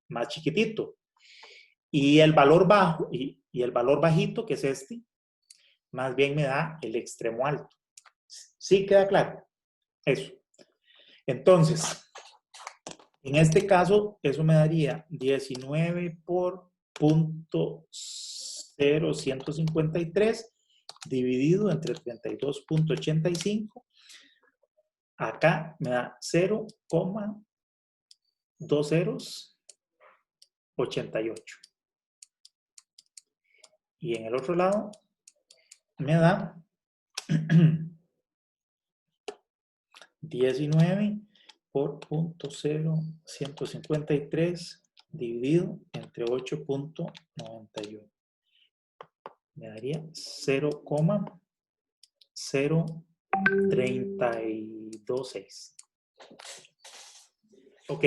más chiquitito y el valor bajo y el valor bajito, que es este, más bien me da el extremo alto. ¿Sí queda claro? Eso. Entonces, en este caso, eso me daría 19 por 0.0153 dividido entre 32,85. Acá me da 0,2088. Y en el otro lado me da 19 por 0.0153 dividido entre 8,91. Me daría 0,0326. Ok.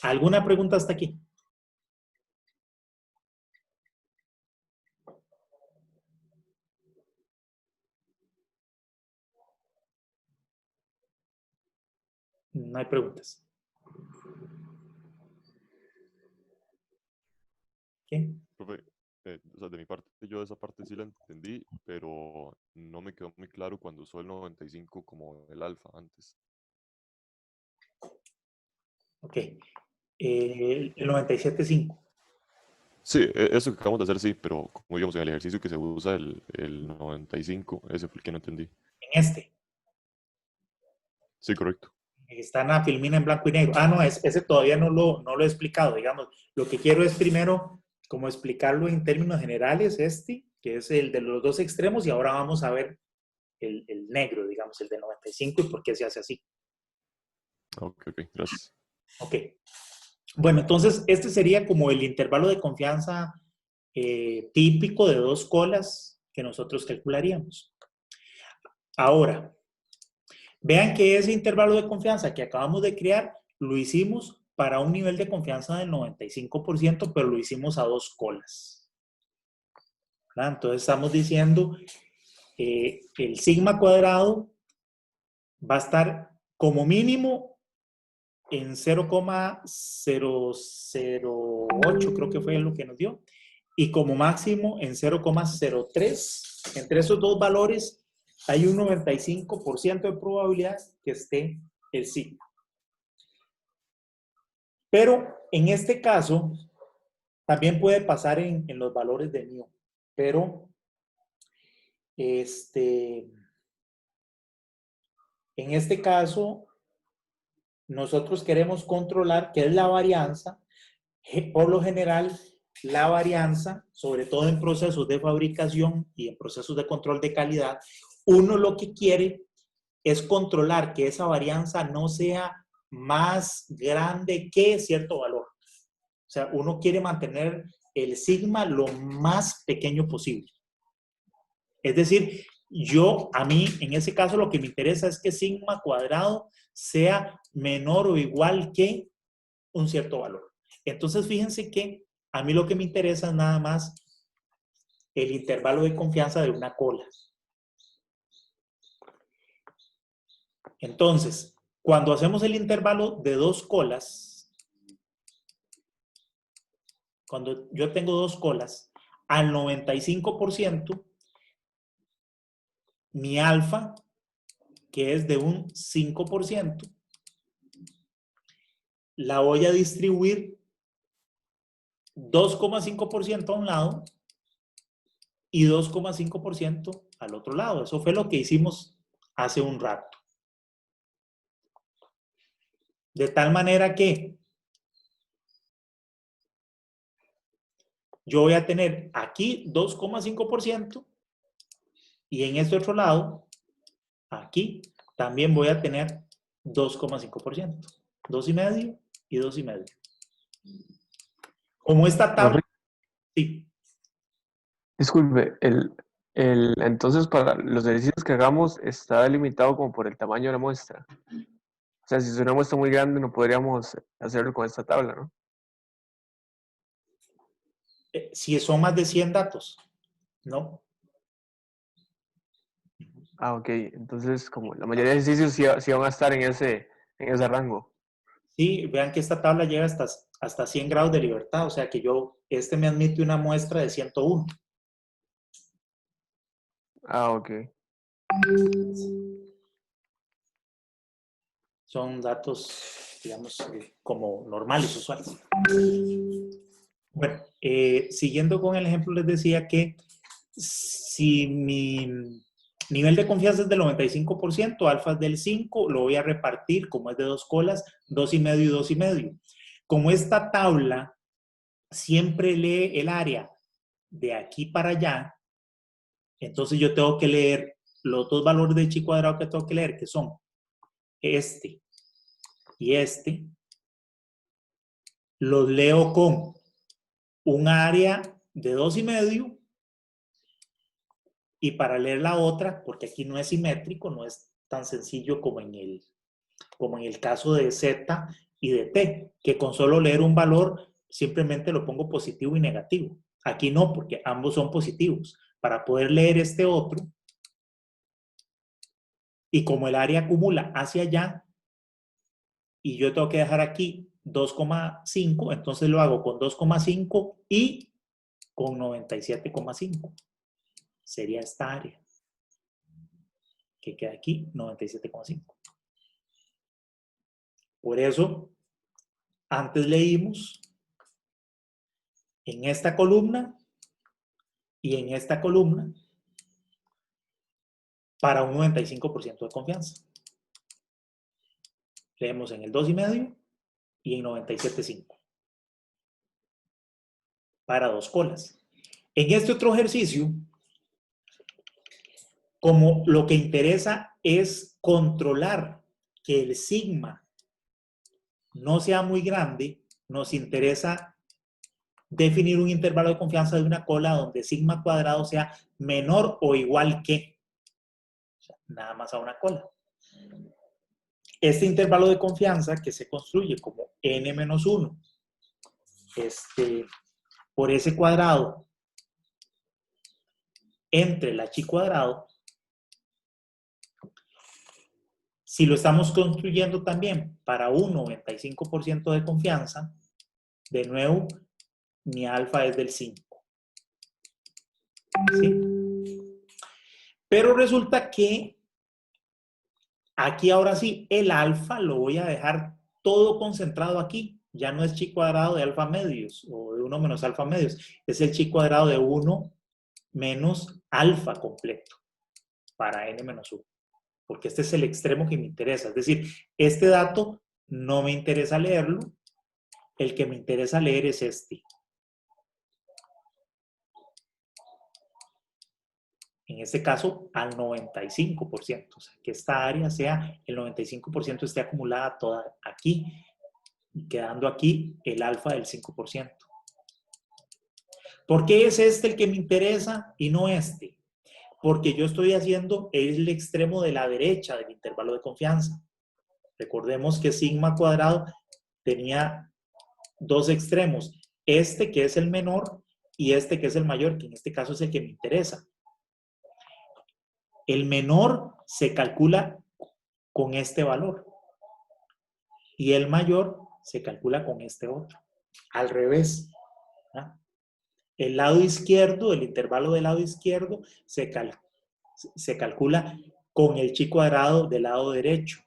¿Alguna pregunta hasta aquí? No hay preguntas. ¿Qué? Profe, o sea, de mi parte, yo esa parte sí la entendí, pero no me quedó muy claro cuando usó el 95 como el alfa antes. Ok. El 97,5. Sí, eso que acabamos de hacer sí, pero como digamos en el ejercicio que se usa el 95, ese fue el que no entendí. En este. Sí, correcto. Está en la filmina en blanco y negro. Ah, no, ese todavía no lo he explicado, digamos. Lo que quiero es primero como explicarlo en términos generales, que es el de los dos extremos, y ahora vamos a ver el negro, digamos, el de 95 y por qué se hace así. Ok, gracias. Ok. Bueno, entonces este sería como el intervalo de confianza típico de dos colas que nosotros calcularíamos. Ahora, vean que ese intervalo de confianza que acabamos de crear lo hicimos para un nivel de confianza del 95%, pero lo hicimos a dos colas. ¿Verdad? Entonces estamos diciendo el sigma cuadrado va a estar como mínimo en 0,008, creo que fue lo que nos dio, y como máximo en 0,03. Entre esos dos valores hay un 95% de probabilidad que esté el sigma. Pero en este caso, también puede pasar en los valores de mu. Pero, en este caso, nosotros queremos controlar qué es la varianza. Por lo general, la varianza, sobre todo en procesos de fabricación y en procesos de control de calidad, uno lo que quiere es controlar que esa varianza no sea más grande que cierto valor. O sea, uno quiere mantener el sigma lo más pequeño posible. Es decir, a mí, en ese caso, lo que me interesa es que sigma cuadrado sea menor o igual que un cierto valor. Entonces, fíjense que a mí lo que me interesa es nada más el intervalo de confianza de una cola. Entonces, cuando hacemos el intervalo de dos colas, cuando yo tengo dos colas, al 95%, mi alfa, que es de un 5%, la voy a distribuir 2,5% a un lado y 2,5% al otro lado. Eso fue lo que hicimos hace un rato. De tal manera que yo voy a tener aquí 2,5% y en este otro lado, aquí, también voy a tener 2,5%. 2,5 y 2,5. Como esta tabla... Sí. Disculpe, entonces para los ejercicios que hagamos está delimitado como por el tamaño de la muestra. O sea, si es una muestra muy grande no podríamos hacerlo con esta tabla, ¿no? Si son más de 100 datos, ¿no? Ah, ok. Entonces, como la mayoría de ejercicios sí van a estar en ese rango. Sí, vean que esta tabla llega hasta 100 grados de libertad, o sea que me admite una muestra de 101. Ah, ok. Son datos, digamos, como normales, usuales. Bueno, siguiendo con el ejemplo, les decía que si mi nivel de confianza es del 95%, alfa es del 5%, lo voy a repartir, como es de dos colas, 2,5 y 2,5. Como esta tabla siempre lee el área de aquí para allá, entonces yo tengo que leer los dos valores de chi cuadrado que tengo que leer, que son este y este, los leo con un área de 2,5 y para leer la otra, porque aquí no es simétrico, no es tan sencillo como en el caso de Z y de T, que con solo leer un valor simplemente lo pongo positivo y negativo. Aquí no, porque ambos son positivos. Para poder leer este otro, y como el área acumula hacia allá, y yo tengo que dejar aquí 2,5, entonces lo hago con 2,5 y con 97,5. Sería esta área que queda aquí, 97,5. Por eso, antes leímos en esta columna y en esta columna para un 95% de confianza. Leemos en el 2,5 y en 97,5. Para dos colas. En este otro ejercicio, como lo que interesa es controlar que el sigma no sea muy grande, nos interesa definir un intervalo de confianza de una cola donde sigma cuadrado sea menor o igual que, o sea, nada más a una cola. Este intervalo de confianza que se construye como n-1 por s cuadrado entre la chi cuadrado, si lo estamos construyendo también para un 95% de confianza, de nuevo, mi alfa es del 5. ¿Sí? Pero resulta que aquí ahora sí, el alfa lo voy a dejar todo concentrado aquí. Ya no es chi cuadrado de alfa medios o de 1 menos alfa medios. Es el chi cuadrado de 1 menos alfa completo para n menos 1. Porque este es el extremo que me interesa. Es decir, este dato no me interesa leerlo. El que me interesa leer es este. En este caso, al 95%. O sea, que esta área sea el 95% esté acumulada toda aquí, quedando aquí el alfa del 5%. ¿Por qué es este el que me interesa y no este? porque yo estoy haciendo el extremo de la derecha del intervalo de confianza. Recordemos que sigma cuadrado tenía dos extremos, este que es el menor y este que es el mayor, que en este caso es el que me interesa. El menor se calcula con este valor y el mayor se calcula con este otro. Al revés, ¿no? El lado izquierdo, el intervalo del lado izquierdo, se calcula con el chi cuadrado del lado derecho.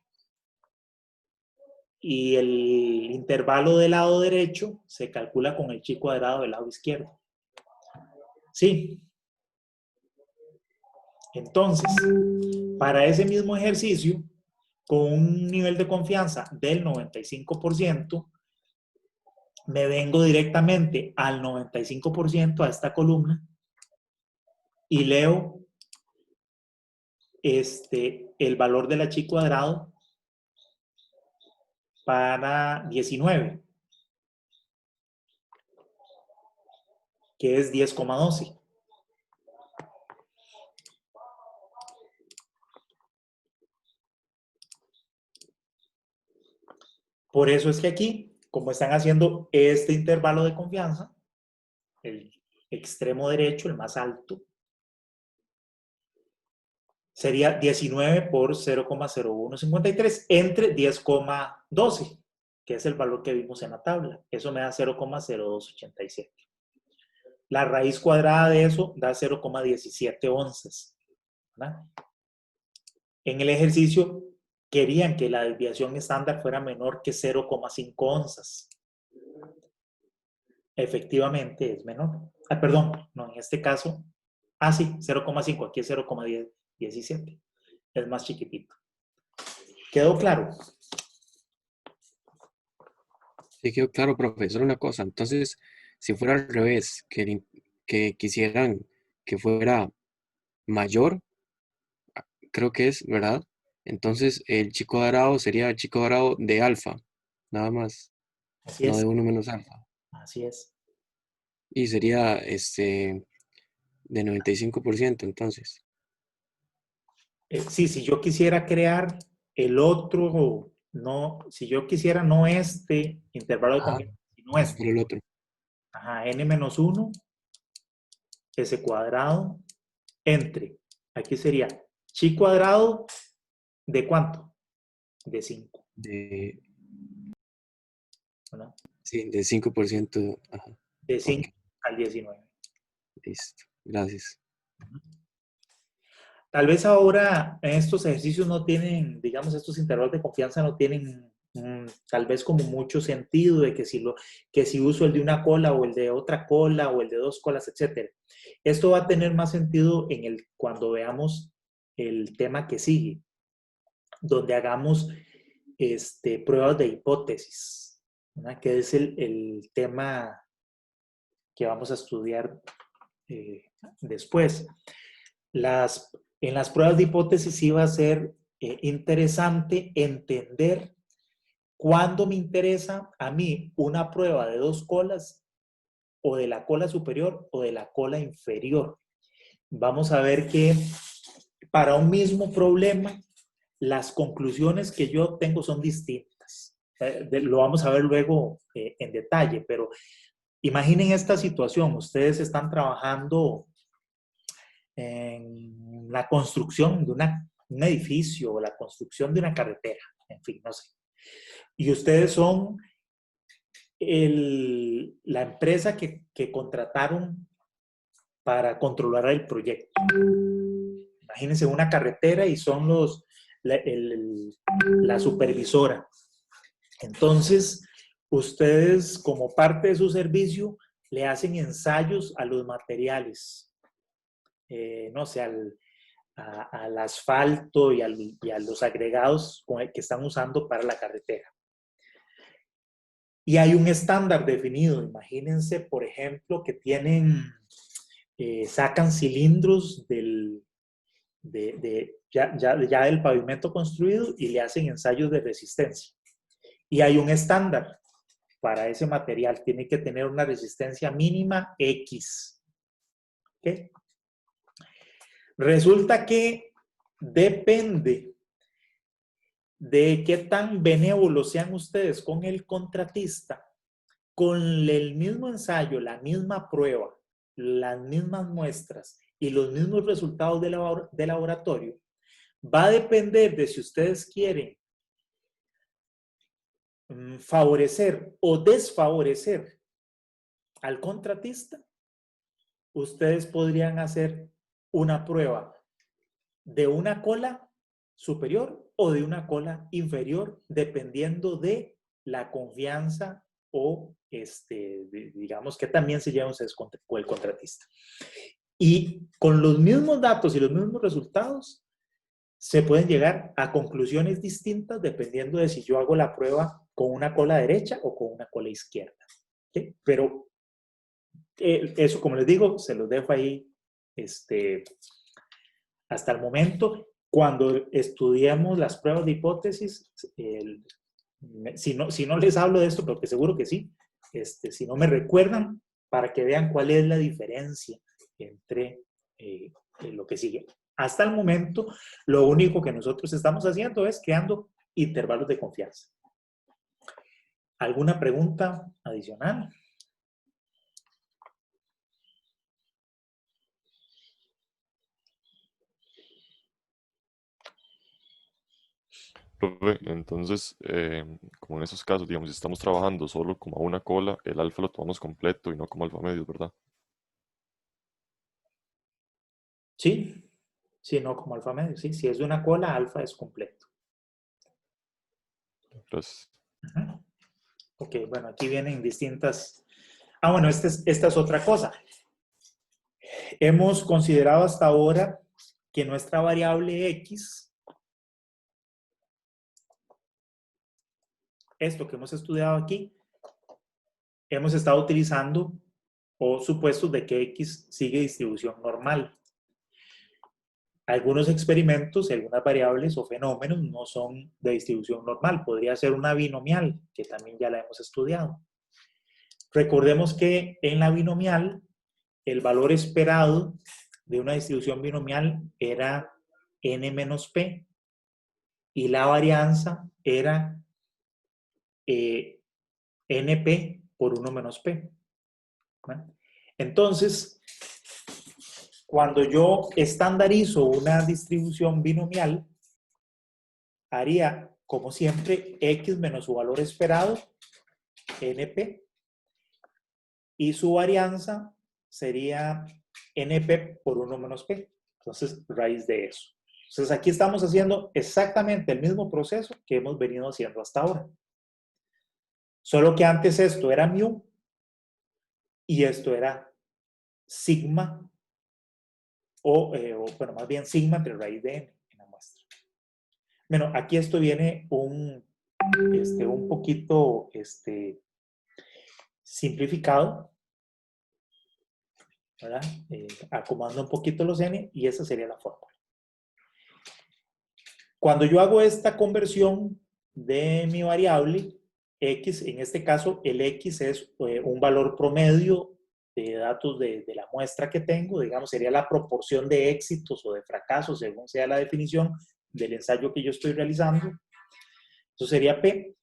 Y el intervalo del lado derecho se calcula con el chi cuadrado del lado izquierdo. ¿Sí? Entonces, para ese mismo ejercicio, con un nivel de confianza del 95%, me vengo directamente al 95% a esta columna y leo el valor de la chi cuadrado para 19, que es 10,12. Por eso es que aquí, como están haciendo este intervalo de confianza, el extremo derecho, el más alto, sería 19 por 0,0153 entre 10,12, que es el valor que vimos en la tabla. Eso me da 0,0287. La raíz cuadrada de eso da 0,17 onzas, ¿verdad? En el ejercicio querían que la desviación estándar fuera menor que 0,5 onzas. Efectivamente es menor. Perdón, no, en este caso, sí, 0,5, aquí es 0,17. Es más chiquitito. ¿Quedó claro? Sí, quedó claro, profesor, una cosa. Entonces, si fuera al revés, que quisieran que fuera mayor, creo que es, ¿verdad? Entonces, el chi cuadrado sería el chi cuadrado de alfa, nada más, Así no de es. 1 menos alfa. Así es. Y sería de 95%, entonces. Sí, si yo quisiera crear el otro, no, si yo quisiera no este intervalo de Ajá. confianza, sino Por este. el otro. Ajá, n-1, s cuadrado, entre, aquí sería chi cuadrado, ¿de cuánto? De 5, De, ¿no? sí, de 5%. Ajá. De Ok, 5 al 19. listo. Gracias. Tal vez ahora estos ejercicios no tienen, digamos, estos intervalos de confianza no tienen tal vez como mucho sentido de que si uso el de una cola o el de otra cola o el de dos colas, etc. Esto va a tener más sentido cuando veamos el tema que sigue, donde hagamos pruebas de hipótesis, ¿verdad? Que es el tema que vamos a estudiar después. En las pruebas de hipótesis sí va a ser interesante entender cuándo me interesa a mí una prueba de dos colas o de la cola superior o de la cola inferior. Vamos a ver que para un mismo problema las conclusiones que yo tengo son distintas. Lo vamos a ver luego en detalle, pero imaginen esta situación. Ustedes están trabajando en la construcción de un edificio o la construcción de una carretera, en fin, no sé. Y ustedes son la empresa que contrataron para controlar el proyecto. Imagínense una carretera y son la supervisora. Entonces, ustedes como parte de su servicio le hacen ensayos a los materiales, no sé, al asfalto y a los agregados que están usando para la carretera. Y hay un estándar definido. Imagínense, por ejemplo, que sacan cilindros ya del pavimento construido y le hacen ensayos de resistencia. Y hay un estándar para ese material. Tiene que tener una resistencia mínima X. ¿Okay? Resulta que depende de qué tan benévolos sean ustedes con el contratista, con el mismo ensayo, la misma prueba, las mismas muestras y los mismos resultados de laboratorio, va a depender de si ustedes quieren favorecer o desfavorecer al contratista. Ustedes podrían hacer una prueba de una cola superior o de una cola inferior, dependiendo de la confianza o digamos que también se lleva ustedes con el contratista. Y con los mismos datos y los mismos resultados, se pueden llegar a conclusiones distintas dependiendo de si yo hago la prueba con una cola derecha o con una cola izquierda. ¿Sí? Pero eso, como les digo, se los dejo ahí hasta el momento. Cuando estudiamos las pruebas de hipótesis, si no les hablo de esto, porque seguro que sí, si no me recuerdan, para que vean cuál es la diferencia entre lo que sigue. Hasta el momento, lo único que nosotros estamos haciendo es creando intervalos de confianza. ¿Alguna pregunta adicional? Profe, entonces, como en esos casos, digamos, si estamos trabajando solo como a una cola, el alfa lo tomamos completo y no como alfa medio, ¿verdad? Sí, sí, no como alfa medio, sí. Si es de una cola, alfa es completo. Gracias. Ajá. Ok, bueno, aquí vienen distintas... Ah, bueno, esta es otra cosa. Hemos considerado hasta ahora que nuestra variable X, esto que hemos estudiado aquí, hemos estado utilizando o supuestos de que X sigue distribución normal. Algunos experimentos, algunas variables o fenómenos no son de distribución normal. Podría ser una binomial, que también ya la hemos estudiado. Recordemos que en la binomial, el valor esperado de una distribución binomial era n menos p y la varianza era np por 1 menos p. ¿No? Entonces, cuando yo estandarizo una distribución binomial, haría, como siempre, x menos su valor esperado, np, y su varianza sería np por 1 menos p. Entonces, raíz de eso. Entonces, aquí estamos haciendo exactamente el mismo proceso que hemos venido haciendo hasta ahora. Solo que antes esto era mu y esto era sigma, bueno, más bien sigma entre raíz de n en la muestra. Bueno, aquí esto viene un poquito simplificado, ¿verdad? Acomodando un poquito los n y esa sería la fórmula. Cuando yo hago esta conversión de mi variable x, en este caso el x es un valor promedio de datos de la muestra que tengo, digamos, sería la proporción de éxitos o de fracasos, según sea la definición del ensayo que yo estoy realizando. Eso sería P.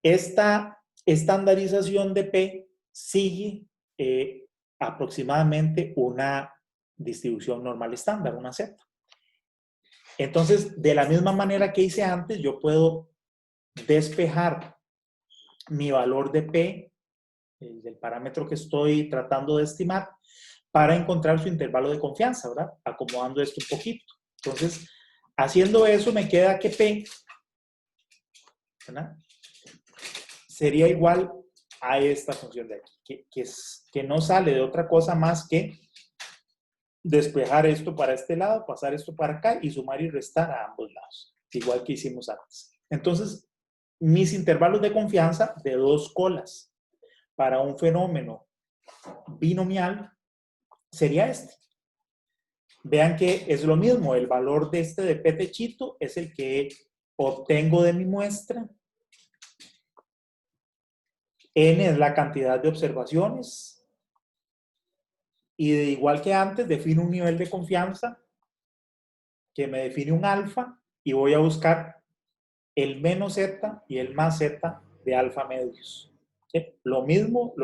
Esta estandarización de P sigue aproximadamente una distribución normal estándar, una Z. Entonces, de la misma manera que hice antes, yo puedo despejar mi valor de P, del parámetro que estoy tratando de estimar, para encontrar su intervalo de confianza, ¿verdad? Acomodando esto un poquito. Entonces, haciendo eso, me queda que P, ¿verdad?, sería igual a esta función de aquí, que no sale de otra cosa más que despejar esto para este lado, pasar esto para acá y sumar y restar a ambos lados, igual que hicimos antes. Entonces, mis intervalos de confianza de dos colas para un fenómeno binomial sería este. Vean que es lo mismo, el valor de este de P techito es el que obtengo de mi muestra. N es la cantidad de observaciones Y de igual que antes, defino un nivel de confianza que me define un alfa y voy a buscar el menos z y el más z de alfa medios. ¿Sí? Lo mismo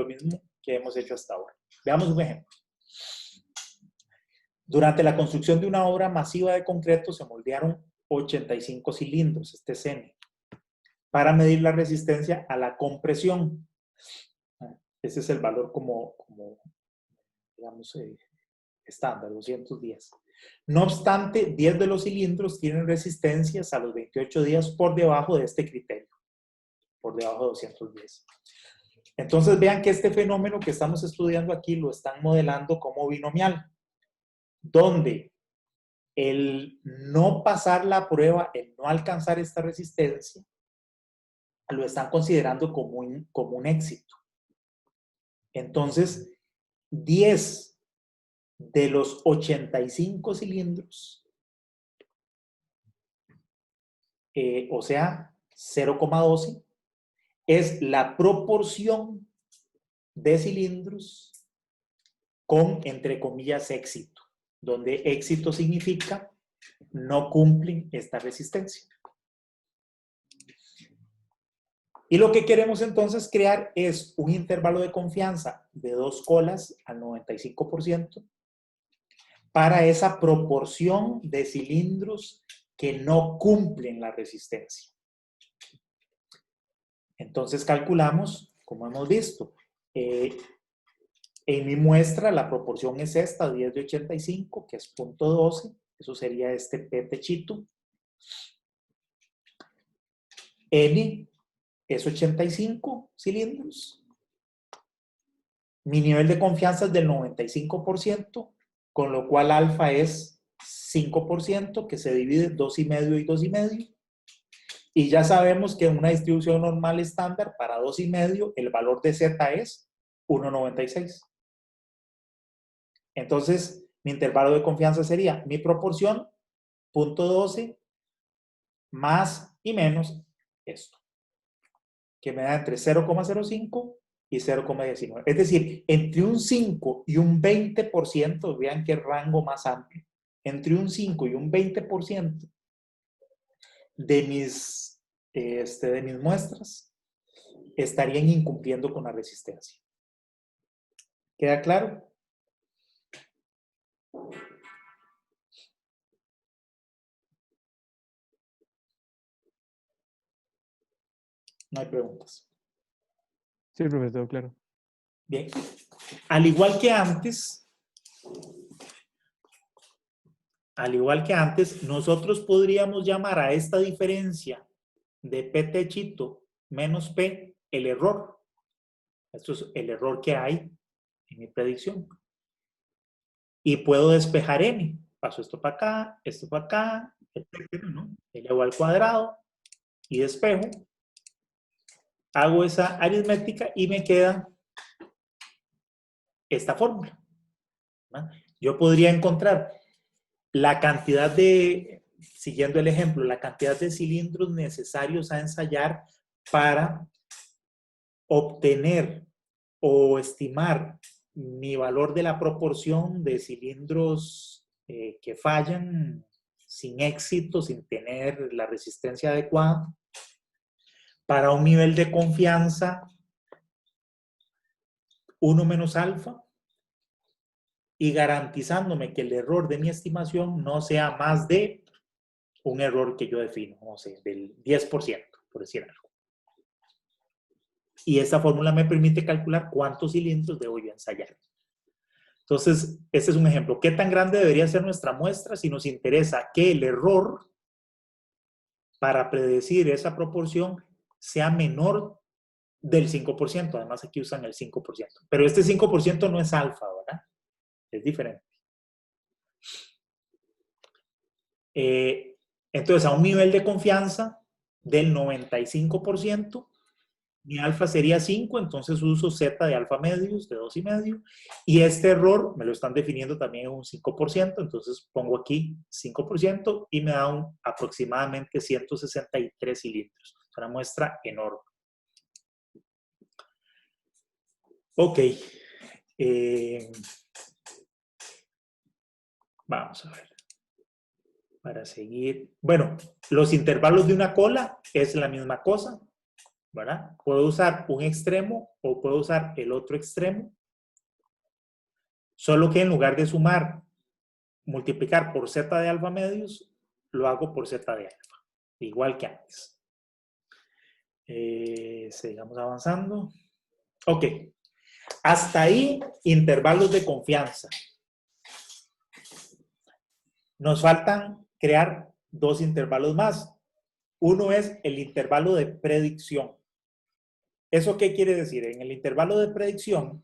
que hemos hecho hasta ahora. Veamos un ejemplo. Durante la construcción de una obra masiva de concreto se moldearon 85 cilindros, este es N, para medir la resistencia a la compresión. Ese es el valor como digamos, estándar, 210. No obstante, 10 de los cilindros tienen resistencias a los 28 días por debajo de este criterio, por debajo de 210. Entonces vean que este fenómeno que estamos estudiando aquí lo están modelando como binomial, donde el no pasar la prueba, el no alcanzar esta resistencia, lo están considerando como un éxito. Entonces, 10 de los 85 cilindros, o sea, 0,12, es la proporción de cilindros con, entre comillas, éxito, donde éxito significa no cumplen esta resistencia. Y lo que queremos entonces crear es un intervalo de confianza de 2 colas al 95% para esa proporción de cilindros que no cumplen la resistencia. Entonces calculamos, como hemos visto, en mi muestra la proporción es esta, 10 de 85, que es 0.12, eso sería este P techito. N es 85 cilindros. Mi nivel de confianza es del 95%, con lo cual alfa es 5%, que se divide 2,5 y 2,5. Y ya sabemos que en una distribución normal estándar, para 2,5, el valor de Z es 1,96. Entonces, mi intervalo de confianza sería mi proporción, 0.12, más y menos esto, que me da entre 0,05 y 0,19. Es decir, entre un 5 y un 20%, vean qué rango más amplio, entre un 5 y un 20% de mis muestras estarían incumpliendo con la resistencia. ¿Queda claro? No hay preguntas. Sí, profesor, claro. Bien. Al igual que antes, nosotros podríamos llamar a esta diferencia de P techito menos P el error. Esto es el error que hay en mi predicción. Y puedo despejar N. Paso esto para acá, etcétera, ¿no? Elevo al cuadrado y despejo. Hago esa aritmética y me queda esta fórmula, ¿no? Yo podría encontrar la cantidad de, siguiendo el ejemplo, la cantidad de cilindros necesarios a ensayar para obtener o estimar mi valor de la proporción de cilindros que fallan sin éxito, sin tener la resistencia adecuada, para un nivel de confianza 1 menos alfa, y garantizándome que el error de mi estimación no sea más de un error que yo defino, no sé, del 10%, por decir algo. Y esta fórmula me permite calcular cuántos cilindros debo yo ensayar. Entonces, este es un ejemplo. ¿Qué tan grande debería ser nuestra muestra si nos interesa que el error para predecir esa proporción sea menor del 5%? Además, aquí usan el 5%. Pero este 5% no es alfa, ¿verdad? Es diferente. Entonces, a un nivel de confianza del 95%, mi alfa sería 5, entonces uso Z de alfa medios de 2,5, y este error me lo están definiendo también en un 5%, entonces pongo aquí 5% y me da aproximadamente 163 cilindros. Es una muestra enorme. Ok. Vamos a ver. Para seguir. Bueno, los intervalos de una cola es la misma cosa, ¿verdad? Puedo usar un extremo o puedo usar el otro extremo. Solo que en lugar de sumar, multiplicar por z de alfa medios, lo hago por z de alfa. Igual que antes. Sigamos avanzando. Ok. Hasta ahí, intervalos de confianza. Nos faltan crear dos intervalos más. Uno es el intervalo de predicción. ¿Eso qué quiere decir? En el intervalo de predicción,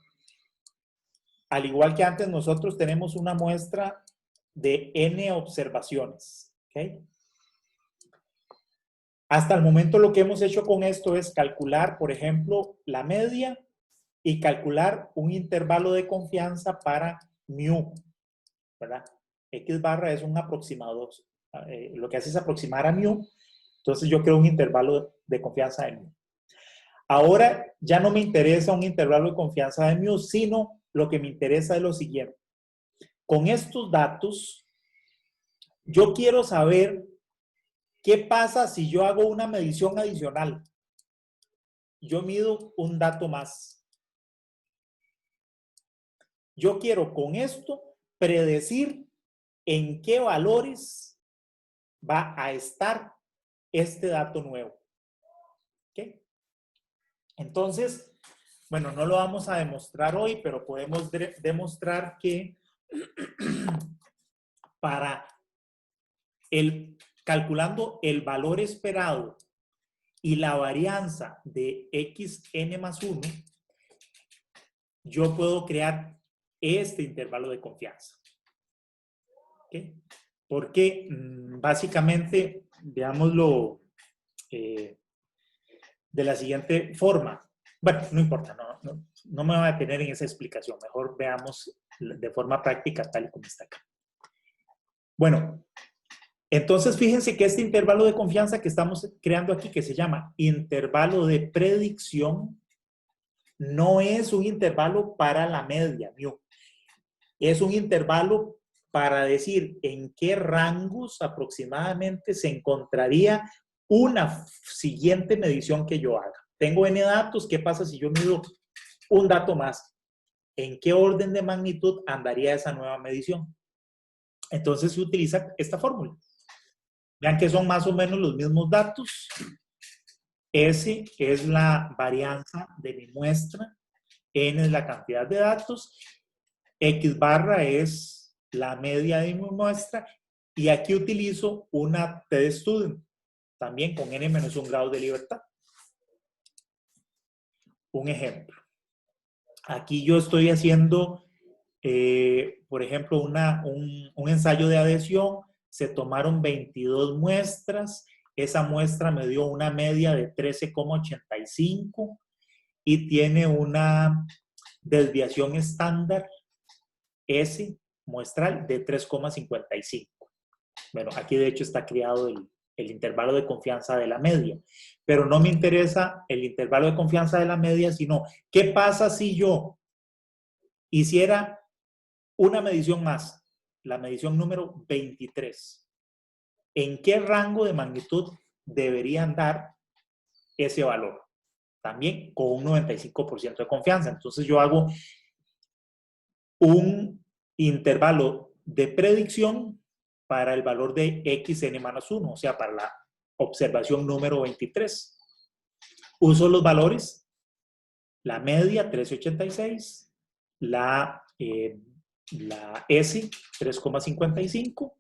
al igual que antes, nosotros tenemos una muestra de n observaciones. ¿Okay? Hasta el momento lo que hemos hecho con esto es calcular, por ejemplo, la media y calcular un intervalo de confianza para mu, ¿verdad? X barra es un aproximado. Lo que hace es aproximar a mu. Entonces yo creo un intervalo de confianza de mu. Ahora ya no me interesa un intervalo de confianza de mu, sino lo que me interesa es lo siguiente. Con estos datos, yo quiero saber qué pasa si yo hago una medición adicional. Yo mido un dato más. Yo quiero con esto predecir en qué valores va a estar este dato nuevo. ¿Ok? Entonces, bueno, no lo vamos a demostrar hoy, pero podemos demostrar que para calculando el valor esperado y la varianza de xn más 1, yo puedo crear este intervalo de confianza. ¿Okay? Porque básicamente, veámoslo de la siguiente forma. Bueno, no importa, no me voy a detener en esa explicación. Mejor veamos de forma práctica tal y como está acá. Bueno, entonces fíjense que este intervalo de confianza que estamos creando aquí, que se llama intervalo de predicción, no es un intervalo para la media, mu. Es un intervalo para decir en qué rangos aproximadamente se encontraría una siguiente medición que yo haga. Tengo n datos, ¿qué pasa si yo mido un dato más? ¿En qué orden de magnitud andaría esa nueva medición? Entonces se utiliza esta fórmula. Vean que son más o menos los mismos datos. S es la varianza de mi muestra. N es la cantidad de datos. X barra es la media de mi muestra. Y aquí utilizo una t-student, también con n menos 1 grado de libertad. Un ejemplo. Aquí yo estoy haciendo, por ejemplo, un ensayo de adhesión. Se tomaron 22 muestras. Esa muestra me dio una media de 13,85 y tiene una desviación estándar S muestral de 3,55. Bueno, aquí de hecho está creado el intervalo de confianza de la media. Pero no me interesa el intervalo de confianza de la media, sino ¿qué pasa si yo hiciera una medición más? La medición número 23. ¿En qué rango de magnitud deberían dar ese valor? También con un 95% de confianza. Entonces yo hago un intervalo de predicción para el valor de xn-1, o sea, para la observación número 23. Uso los valores, la media 13,86, la S 3,55.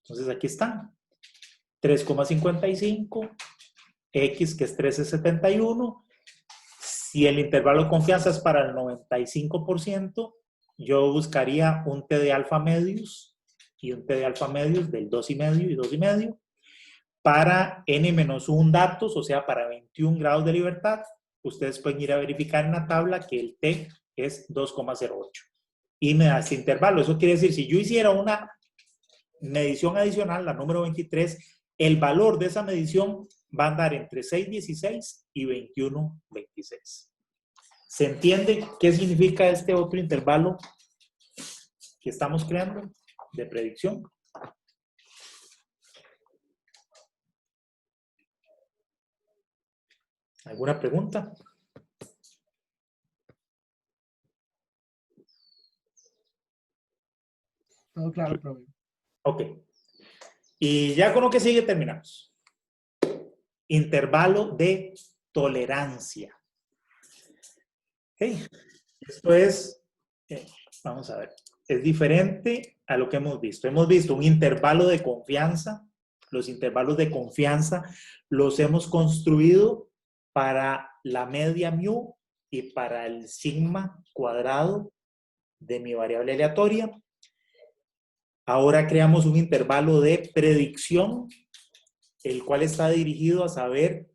Entonces aquí están. 3,55, X que es 13,71. Si el intervalo de confianza es para el 95%, yo buscaría un T de alfa medios y un T de alfa medios del 2,5 y 2,5. Para n-1 datos, o sea, para 21 grados de libertad, ustedes pueden ir a verificar en la tabla que el T es 2,08. Y me da este intervalo. Eso quiere decir, si yo hiciera una medición adicional, la número 23, el valor de esa medición va a andar entre 6,16 y 21,26. ¿Se entiende qué significa este otro intervalo que estamos creando? de predicción. ¿Alguna pregunta? Todo claro, profe. Ok. Y ya con lo que sigue terminamos. Intervalo de tolerancia. Ok. Esto es, vamos a ver, es diferente a lo que hemos visto. Hemos visto un intervalo de confianza. Los intervalos de confianza los hemos construido para la media mu y para el sigma cuadrado de mi variable aleatoria. Ahora creamos un intervalo de predicción, el cual está dirigido a saber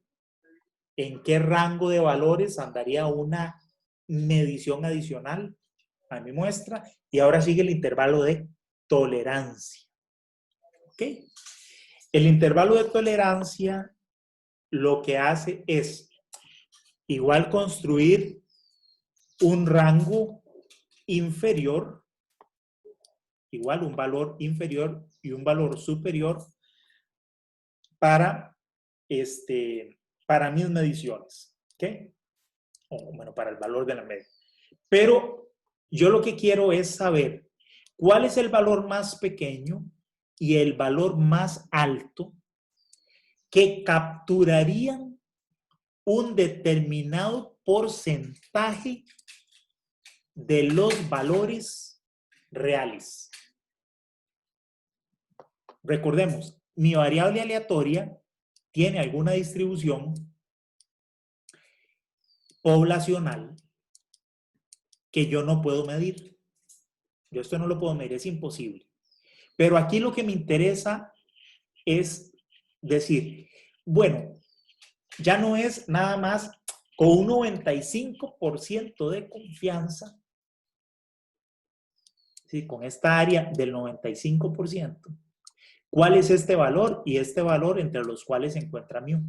en qué rango de valores andaría una medición adicional a mi muestra. Y ahora sigue el intervalo de tolerancia. ¿Ok? El intervalo de tolerancia lo que hace es igual construir un rango inferior, igual un valor inferior y un valor superior para, para mis mediciones. ¿Ok? O, bueno, para el valor de la media. Pero yo lo que quiero es saber cuál es el valor más pequeño y el valor más alto que capturarían un determinado porcentaje de los valores reales. Recordemos, mi variable aleatoria tiene alguna distribución poblacional que yo no puedo medir. Yo esto no lo puedo medir, es imposible. Pero aquí lo que me interesa es decir, bueno, ya no es nada más con un 95% de confianza, ¿sí? Con esta área del 95%, ¿cuál es este valor y este valor entre los cuales se encuentra mu?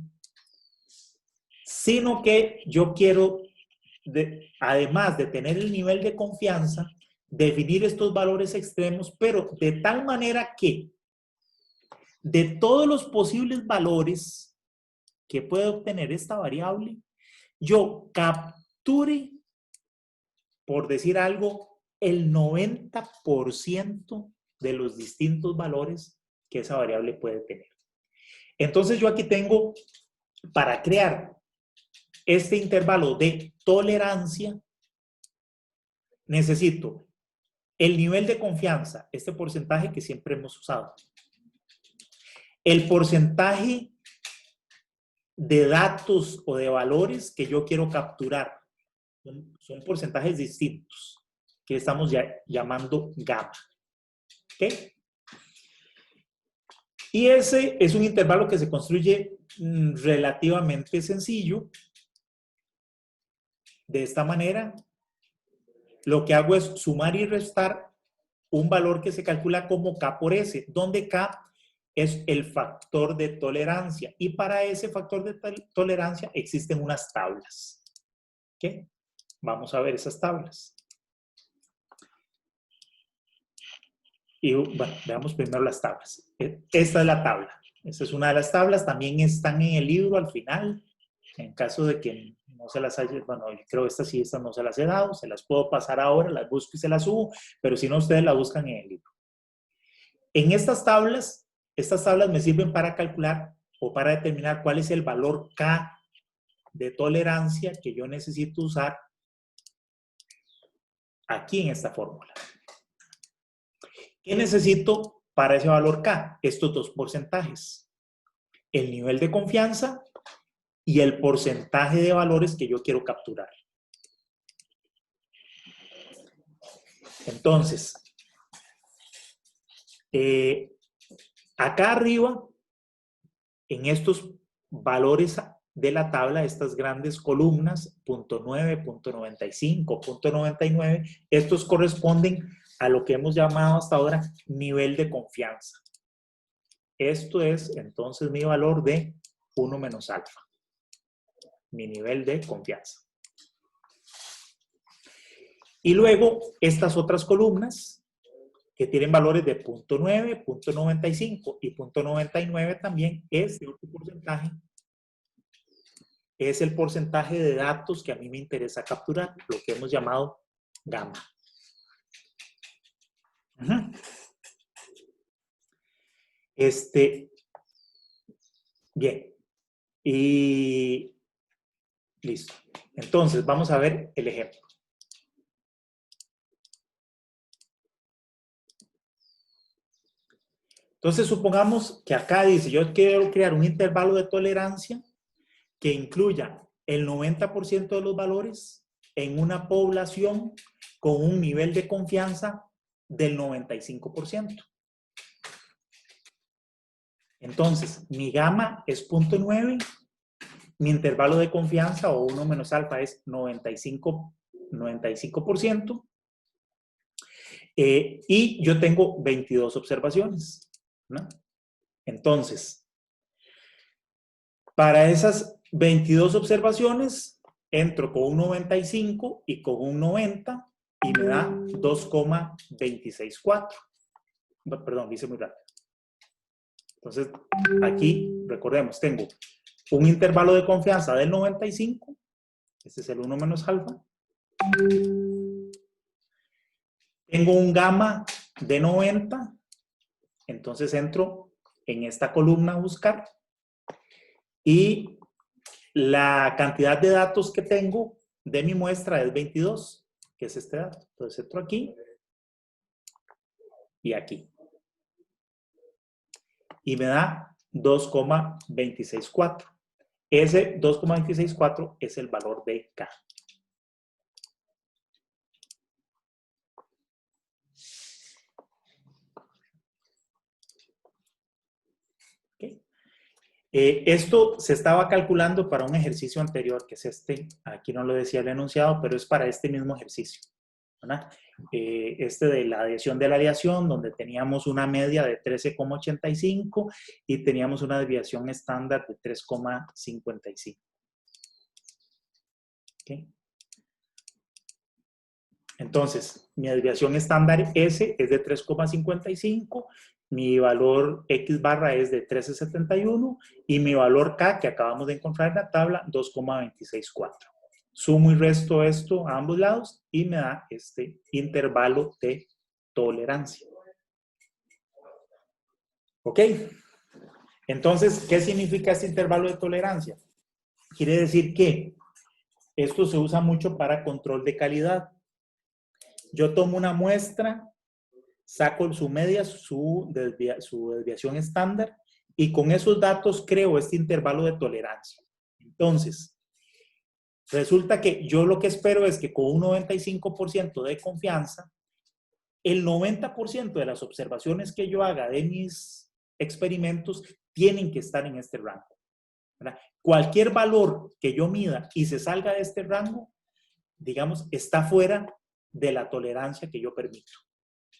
Sino que yo quiero, además de tener el nivel de confianza, definir estos valores extremos, pero de tal manera que de todos los posibles valores que puede obtener esta variable, yo capture, por decir algo, el 90% de los distintos valores que esa variable puede tener. Entonces yo aquí tengo, para crear este intervalo de tolerancia, necesito el nivel de confianza, este porcentaje que siempre hemos usado, el porcentaje de datos o de valores que yo quiero capturar. Son porcentajes distintos que estamos llamando gamma. ¿Ok? Y ese es un intervalo que se construye relativamente sencillo. De esta manera, lo que hago es sumar y restar un valor que se calcula como K por S, donde K es el factor de tolerancia. Y para ese factor de tolerancia existen unas tablas. ¿Ok? Vamos a ver esas tablas. Y bueno, veamos primero las tablas. Esta es la tabla. Esta es una de las tablas. También están en el libro al final. En caso de que no se las haya, bueno, creo que estas no se las he dado. Se las puedo pasar ahora, las busco y se las subo. Pero si no, ustedes la buscan en el libro. En estas tablas me sirven para calcular o para determinar cuál es el valor K de tolerancia que yo necesito usar aquí en esta fórmula. ¿Qué necesito para ese valor K? Estos dos porcentajes. El nivel de confianza y el porcentaje de valores que yo quiero capturar. Entonces, acá arriba, en estos valores de la tabla, estas grandes columnas, punto 9, punto 95, punto 99, estos corresponden a lo que hemos llamado hasta ahora nivel de confianza. Esto es entonces mi valor de 1 menos alfa, mi nivel de confianza. Y luego estas otras columnas, ¿ok? que tienen valores de 0.9, 0.95 y 0.99 también. Este otro porcentaje es el porcentaje de datos que a mí me interesa capturar, lo que hemos llamado gamma. Bien. Y listo. Entonces, vamos a ver el ejemplo. Entonces, supongamos que acá dice, yo quiero crear un intervalo de tolerancia que incluya el 90% de los valores en una población con un nivel de confianza del 95%. Entonces, mi gamma es 0.9, mi intervalo de confianza o 1 menos alfa es 95%, y yo tengo 22 observaciones, ¿no? Entonces, para esas 22 observaciones, entro con un 95 y con un 90 y me da 2,264. Perdón, dice muy rápido. Entonces, aquí, recordemos, tengo un intervalo de confianza del 95, este es el 1 menos alfa. Tengo un gamma de 90, entonces entro en esta columna a buscar. Y la cantidad de datos que tengo de mi muestra es 22, que es este dato. Entonces entro aquí y aquí. Y me da 2,264. Ese 2,264 es el valor de K. Okay. Esto se estaba calculando para un ejercicio anterior, que es este. Aquí no lo decía el enunciado, pero es para este mismo ejercicio, ¿verdad? Este de la desviación de la aleación, donde teníamos una media de 13,85 y teníamos una desviación estándar de 3,55. ¿Okay? Entonces, mi desviación estándar S es de 3,55, mi valor X barra es de 13,71 y mi valor K, que acabamos de encontrar en la tabla, 2,264. Sumo y resto esto a ambos lados y me da este intervalo de tolerancia. ¿Ok? Entonces, ¿qué significa este intervalo de tolerancia? Quiere decir que esto se usa mucho para control de calidad. Yo tomo una muestra, saco su media, su desviación estándar y con esos datos creo este intervalo de tolerancia. Entonces, resulta que yo lo que espero es que con un 95% de confianza, el 90% de las observaciones que yo haga de mis experimentos tienen que estar en este rango, ¿verdad? Cualquier valor que yo mida y se salga de este rango, digamos, está fuera de la tolerancia que yo permito.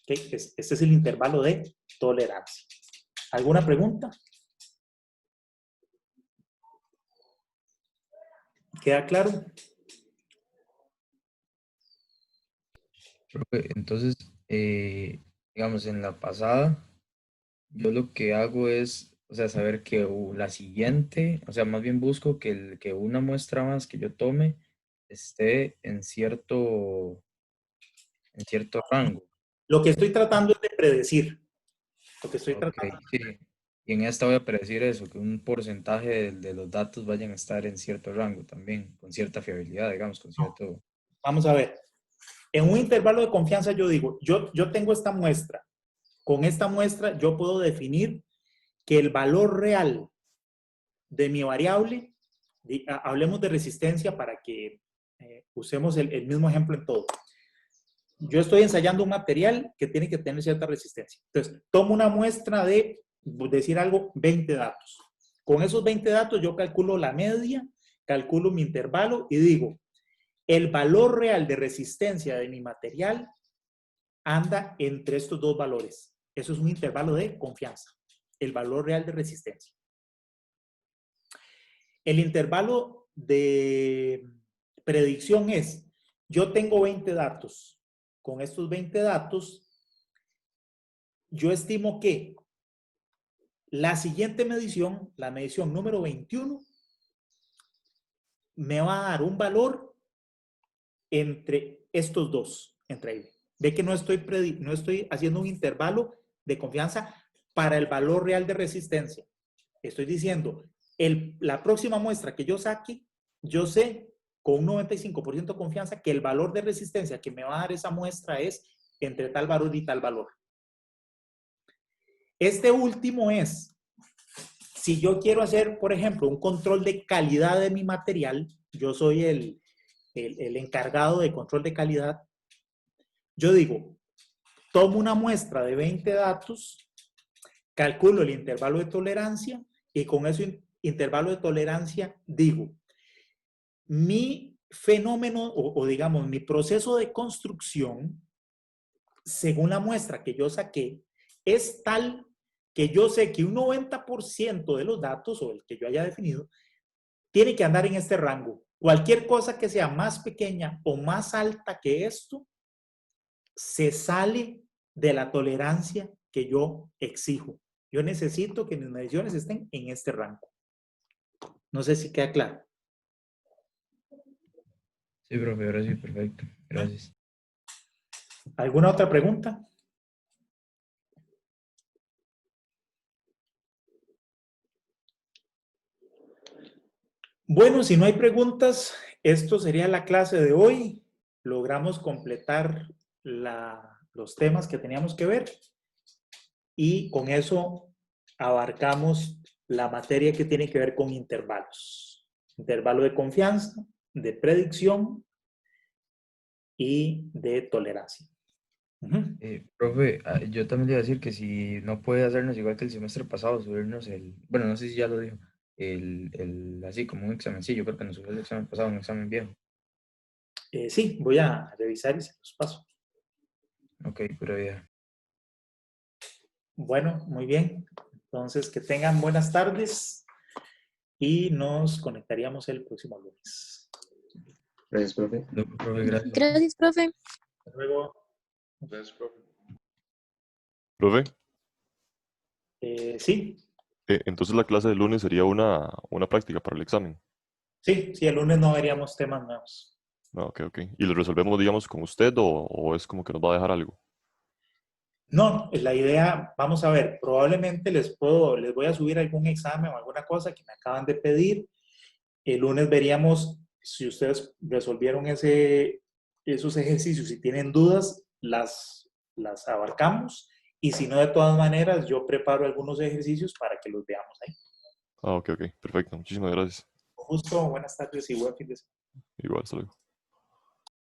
¿Okay? Este es el intervalo de tolerancia. ¿Alguna pregunta? ¿Queda claro? Profe, entonces, digamos, en la pasada, yo lo que hago es, o sea, saber que la siguiente, o sea, más bien busco que una muestra más que yo tome esté en cierto rango. Lo que estoy tratando es de predecir. Lo que estoy Ok, tratando. sí. Y en esta voy a predecir eso, que un porcentaje de los datos vayan a estar en cierto rango también, con cierta fiabilidad, digamos, con cierto... Vamos a ver. En un intervalo de confianza yo digo, yo tengo esta muestra. Con esta muestra yo puedo definir que el valor real de mi variable, hablemos de resistencia para que usemos el mismo ejemplo en todo. Yo estoy ensayando un material que tiene que tener cierta resistencia. Entonces, tomo una muestra de, decir algo, 20 datos. Con esos 20 datos yo calculo la media, calculo mi intervalo y digo, el valor real de resistencia de mi material anda entre estos dos valores. Eso es un intervalo de confianza. El valor real de resistencia. El intervalo de predicción es, yo tengo 20 datos. Con estos 20 datos, yo estimo que la siguiente medición, la medición número 21, me va a dar un valor entre estos dos, entre ellos. Ve que no estoy haciendo un intervalo de confianza para el valor real de resistencia. Estoy diciendo, la próxima muestra que yo saque, yo sé con un 95% de confianza que el valor de resistencia que me va a dar esa muestra es entre tal valor y tal valor. Este último es, si yo quiero hacer, por ejemplo, un control de calidad de mi material, yo soy el encargado de control de calidad, yo digo, tomo una muestra de 20 datos, calculo el intervalo de tolerancia y con ese intervalo de tolerancia digo, mi fenómeno o digamos mi proceso de construcción, según la muestra que yo saqué, es tal que yo sé que un 90% de los datos o el que yo haya definido tiene que andar en este rango. Cualquier cosa que sea más pequeña o más alta que esto, se sale de la tolerancia que yo exijo. Yo necesito que mis mediciones estén en este rango. No sé si queda claro. Sí, profe, ahora sí, perfecto. Gracias. ¿Alguna otra pregunta? Bueno, si no hay preguntas, esto sería la clase de hoy. Logramos completar los temas que teníamos que ver y con eso abarcamos la materia que tiene que ver con intervalos. Intervalo de confianza, de predicción y de tolerancia. Profe, yo también le iba a decir que si no puede hacernos igual que el semestre pasado, subirnos bueno, no sé si ya lo dijo, así como un examen, sí, yo creo que nos subió el examen pasado, un examen viejo. Sí, voy a revisar y se los paso. Ok, pero ya. Bueno, muy bien. Entonces, que tengan buenas tardes y nos conectaríamos el próximo lunes. Gracias, profe. Profe, gracias. Gracias, profe. Hasta luego. Gracias, profe. Profe, Sí, entonces la clase del lunes sería una práctica para el examen. sí, el lunes no veríamos temas nuevos. No, ok, ok. ¿Y lo resolvemos, digamos, con usted o es como que nos va a dejar algo? No, la idea, vamos a ver, probablemente les voy a subir algún examen o alguna cosa que me acaban de pedir. El lunes veríamos si ustedes resolvieron esos ejercicios. Si tienen dudas, las abarcamos. Y si no, de todas maneras, yo preparo algunos ejercicios para que los veamos ahí. Ah, ok, ok. Perfecto. Muchísimas gracias. Con gusto, buenas tardes y buen fin de semana. Igual, hasta luego.